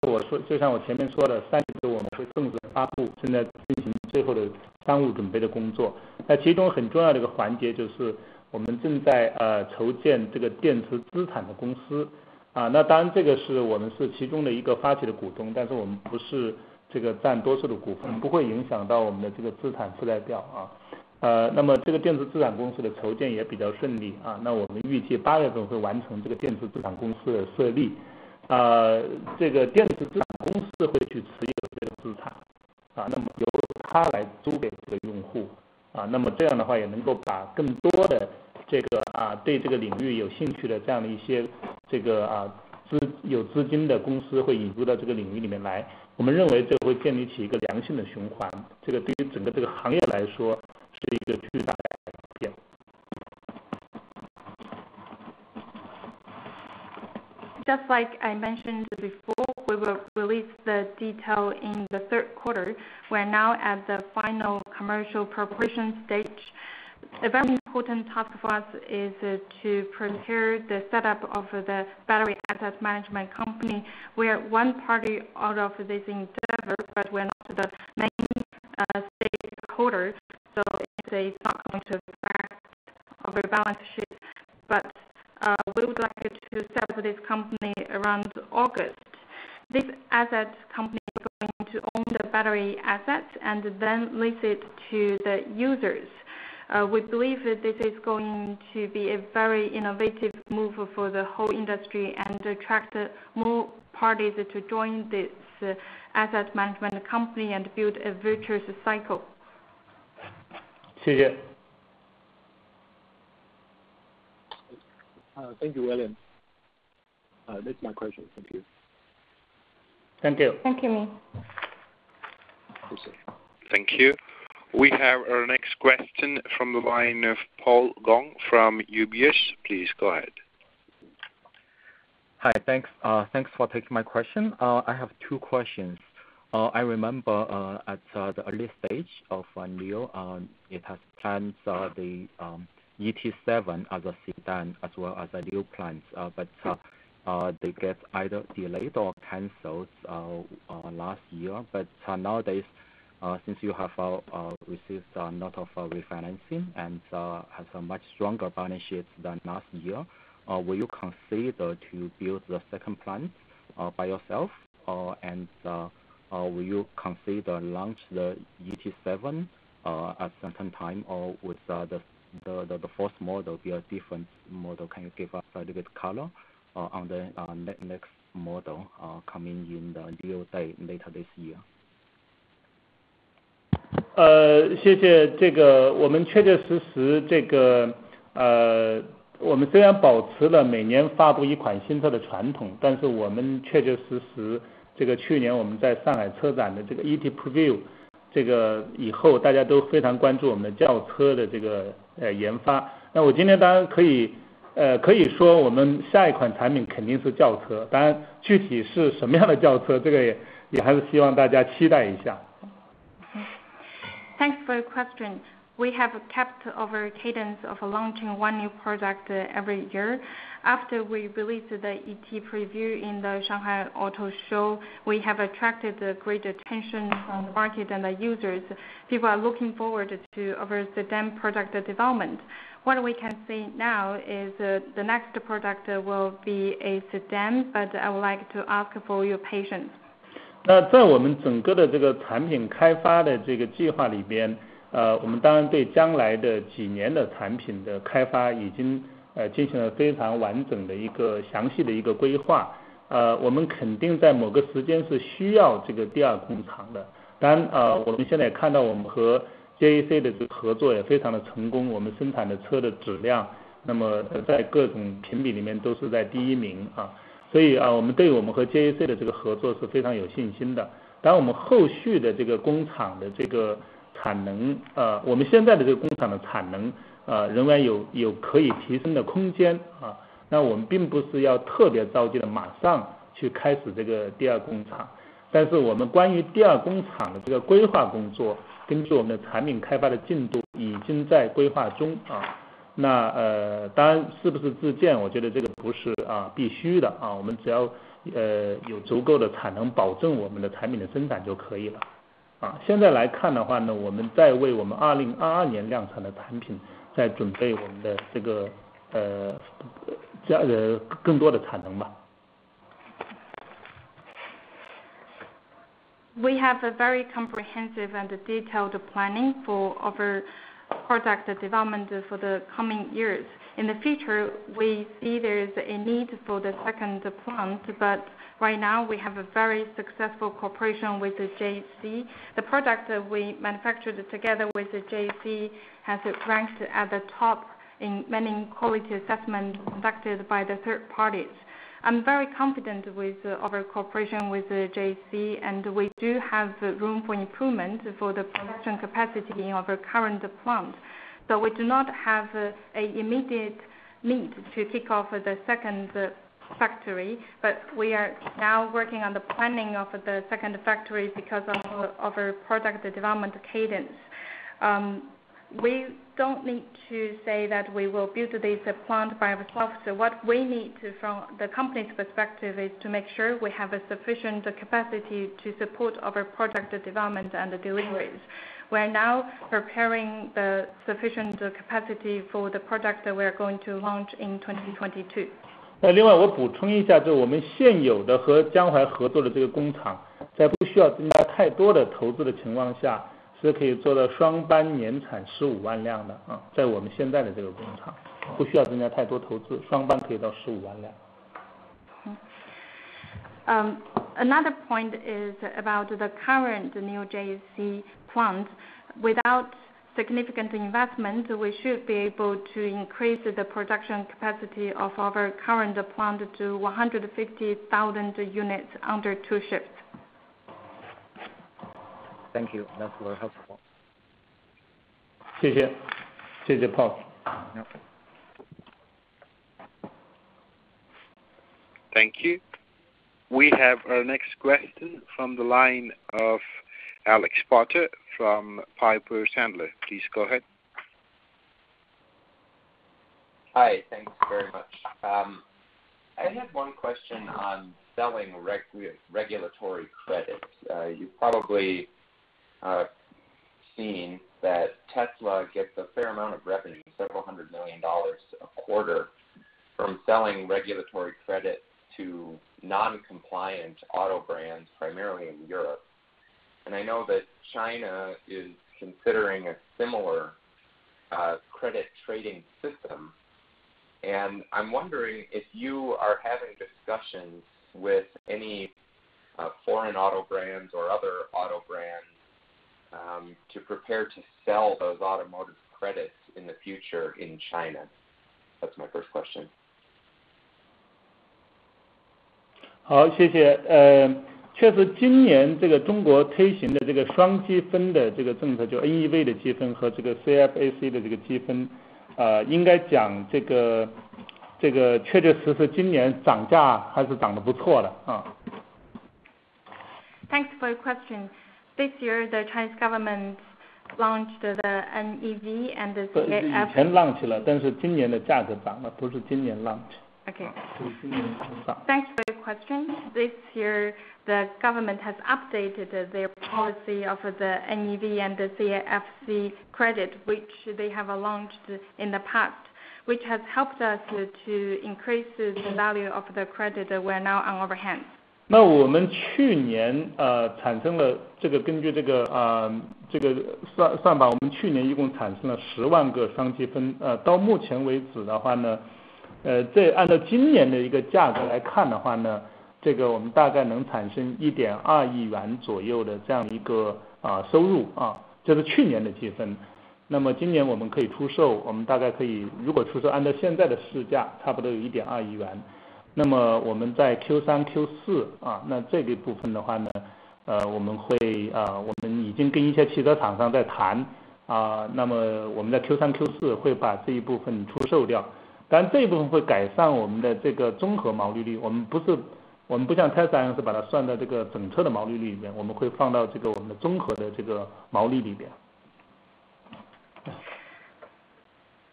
像我前面说的，3月我们会正式发布，正在进行最后的商务准备的工作。那其中很重要的一个环节就是我们正在筹建这个电池资产的公司那当然这个是我们是其中的一个发起的股东，但是我们不是这个占多数的股份，不会影响到我们的这个资产负债表那么这个电池资产公司的筹建也比较顺利那我们预计8月份会完成这个电池资产公司的设立。这个电池资产公司会去持有这个资产那么由它来租给这个用户那么这样的话也能够把更多的这个对这个领域有兴趣的这样的一些这个有资金的公司会引入到这个领域里面来。我们认为这会建立起一个良性的循环，这个对于整个这个行业来说是一个巨大的改变。Just like I mentioned before, we will release the detail in the third quarter. We're now at the final commercial preparation stage. A very important task for us is to prepare the setup of the battery asset management company. We are one party out of this endeavor, but we're not the main stakeholder, so it's not going to affect our balance sheet. But we would like to set up this company around August. This asset company is going to own the battery assets and then lease it to the users. We believe that this is going to be a very innovative move for the whole industry and attract more parties to join this asset management company and build a virtuous cycle. 谢谢。Thank you, William. That's my question. Thank you. Thank you. Thank you, Ming. Thank you. We have our next question from the line of Paul Gong from UBS. Please go ahead. Hi, thanks. Thanks for taking my question. I have two questions. I remember at the early stage of NIO, it has planned the ET7 as a sedan as well as a new plans, but they get either delayed or cancelled last year. But nowadays, since you have received a lot of refinancing and has a much stronger balance sheet than last year, will you consider to build the second plant by yourself, and will you consider launch the ET7 at certain time, or would the fourth model be a different model? Can you give us a little bit color on the next model coming in the NIO Day later this year? 谢谢这个，我们确确实实这个我们虽然保持了每年发布一款新车的传统，但是我们确确实实这个去年我们在上海车展的这个 ET Preview 这个以后，大家都非常关注我们的轿车的这个研发。那我今天当然可以说我们下一款产品肯定是轿车，当然具体是什么样的轿车，这个也还是希望大家期待一下。Thanks for your question. We have kept our cadence of launching one new product every year. After we released the ET Preview in the Shanghai Auto Show, we have attracted great attention from the market and the users. People are looking forward to our sedan product development. What we can say now is the next product will be a sedan, but I would like to ask for your patience. 那在我们整个的这个产品开发的这个计划里边，我们当然对将来的几年的产品的开发已经进行了非常完整的一个详细的一个规划。我们肯定在某个时间是需要这个第二工厂的。当然我们现在也看到我们和 JAC 的这个合作也非常的成功，我们生产的车的质量，那么在各种评比里面都是在第一名啊。所以我们对我们和 JAC 的这个合作是非常有信心的。当然我们后续的这个工厂的这个产能，我们现在的这个工厂的产能仍然有可以提升的空间啊。那我们并不是要特别着急的马上去开始这个第二工厂，但是我们关于第二工厂的这个规划工作，根据我们的产品开发的进度已经在规划中啊。那当然是不是自建，我觉得这个不是必须的啊，我们只要有足够的产能保证我们的产品的生产就可以了啊。现在来看的话呢，我们在为我们2022年量产的产品在准备我们的这个更多的产能吧。We have a very comprehensive and detailed planning for our product development for the coming years. In the future, we see there is a need for the second plant, but right now we have a very successful cooperation with the JAC. The product we manufactured together with the JAC has ranked at the top in many quality assessments conducted by the third parties. I'm very confident with our cooperation with the JAC, and we do have room for improvement for the production capacity in our current plant. So we do not have an immediate need to kick off the second factory, but we are now working on the planning of the second factory because of our product development cadence. We don't need to say that we will build this plant by ourselves. So what we need to, from the company's perspective, is to make sure we have a sufficient capacity to support our product development and deliveries. We are now preparing the sufficient capacity for the product that we are going to launch in 2022. 另外我补充一下，就是我们现有的和江淮合作的这个工厂，在不需要增加太多的投资的情况下，是可以做到双班年产15万辆的啊，在我们现在的这个工厂，不需要增加太多投资，双班可以到15万辆。Another point is about the current NIO JAC plant. Without significant investment, we should be able to increase the production capacity of our current plant to 150,000 units under 2 shifts. Thank you. That's very helpful. 谢谢，谢谢 Paul。Thank you. We have our next question from the line of Alex Potter from Piper Sandler. Please go ahead. Hi, thanks very much. I had one question on selling regulatory credits. You've probably seen that Tesla gets a fair amount of revenue, several $100 million a quarter, from selling regulatory credits to non-compliant auto brands, primarily in Europe. And I know that China is considering a similar credit trading system. And I'm wondering if you are having discussions with any foreign auto brands or other auto brands to prepare to sell those automotive credits in the future in China. That's my first question. 好，谢谢。确实，今年这个中国推行的这个双积分的这个政策，就 NEV 的积分和这个 CFAC 的这个积分，应该讲这个确确实实今年涨价还是涨得不错的啊。Thanks for your question. This year, the Chinese government launched the NEV and the CAF. 以前 launch 了，但是今年的价格涨了，不是今年 launch。Okay. Thanks for your question. This year, the government has updated their policy of the NEV and the CAFC credit, which they have launched in the past, which has helped us to increase the value of the credit we're now on our hands. 那我们去年产生了这个根据这个算法，我们去年一共产生了10万个双积分。到目前为止的话呢，这按照今年的一个价格来看的话呢，这个我们大概能产生1.2亿元左右的这样一个收入啊，这是去年的积分。那么今年我们可以出售，我们大概可以如果出售按照现在的市价，差不多有1.2亿元。那么我们在 Q3、Q4 那这个部分的话呢，我们已经跟一些汽车厂商在谈那么我们在 Q3、Q4 会把这一部分出售掉。当然这一部分会改善我们的这个综合毛利率，我们不像 Tesla 一样是把它算到这个整车的毛利率里面，我们会放到这个我们的综合的这个毛利里边。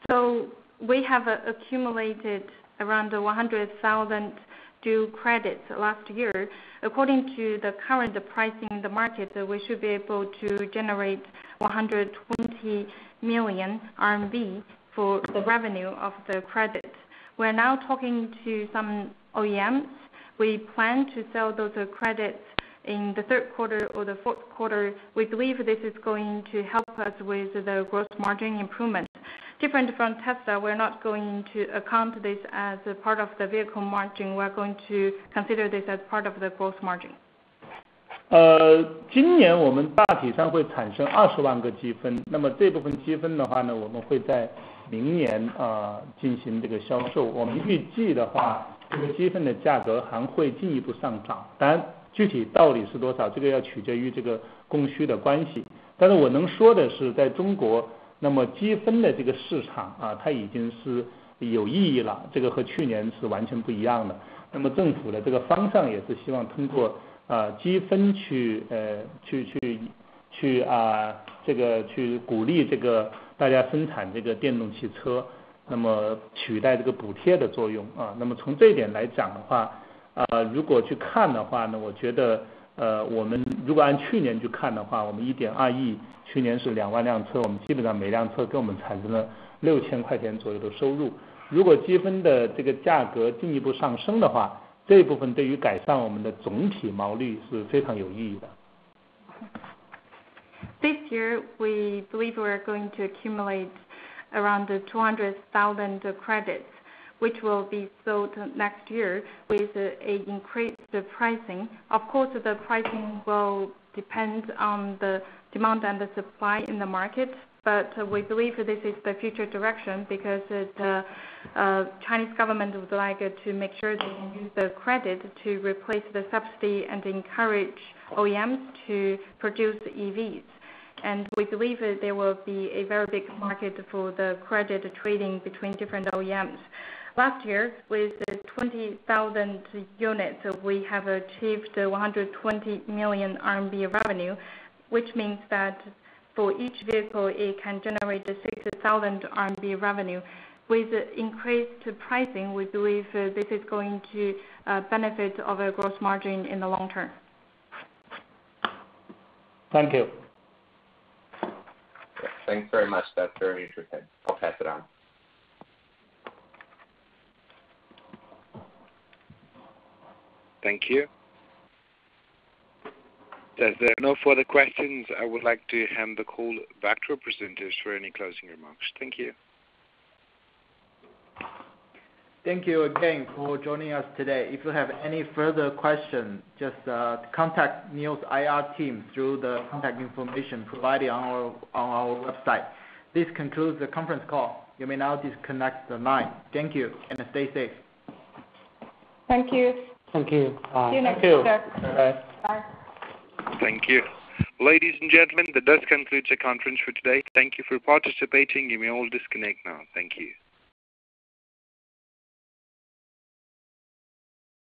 So we have accumulated around 100,000 dual credits last year. According to the current pricing in the market, we should be able to generate 120 million RMB for the revenue of the credit. We're now talking to some OEMs. We plan to sell those credits in the third quarter or the fourth quarter. We believe this is going to help us with the gross margin improvement. Different from Tesla, we're not going to account this as a part of the vehicle margin. We're going to consider this as part of the gross margin. 今年我们大体上会产生20万个积分，那么这部分积分的话呢，我们会在明年进行这个销售。我们预计的话，这个积分的价格还会进一步上涨。当然，具体到底是多少，这个要取决于这个供需的关系。但是我能说的是，在中国，那么积分的这个市场它已经是有意义了，这个和去年是完全不一样的。那么政府的这个方向也是希望通过积分去鼓励这个大家生产这个电动汽车，那么取代这个补贴的作用那么从这一点来讲的话如果去看的话呢，我觉得我们如果按去年去看的话，我们1.2亿，去年是2万辆车，我们基本上每辆车给我们产生了6000块钱左右的收入。如果积分的这个价格进一步上升的话，这一部分对于改善我们的总体毛利是非常有意义的。This year, we believe we're going to accumulate around 200,000 credits, which will be sold next year with a increased pricing. Of course, the pricing will depend on the demand and the supply in the market, but we believe this is the future direction because the Chinese government would like to make sure they can use the credit to replace the subsidy and encourage OEMs to produce EVs. And we believe that there will be a very big market for the credit trading between different OEMs. Last year, with 20,000 units, we have achieved 120 million RMB revenue, which means that for each vehicle, it can generate 6,000 RMB revenue. With increased pricing, we believe this is going to benefit of a gross margin in the long term. Thank you. Thanks very much. That's very interesting. I'll pass it on. Thank you. As there are no further questions, I would like to hand the call back to our presenters for any closing remarks. Thank you. Thank you again for joining us today. If you have any further questions, just contact NIO's IR team through the contact information provided on our website. This concludes the conference call. You may now disconnect the line. Thank you, and stay safe. Thank you. Thank you. See you next Thank you. quarter. Bye. Bye. Thank you. Ladies and gentlemen, that does conclude the conference for today. Thank you for participating. You may all disconnect now. Thank you.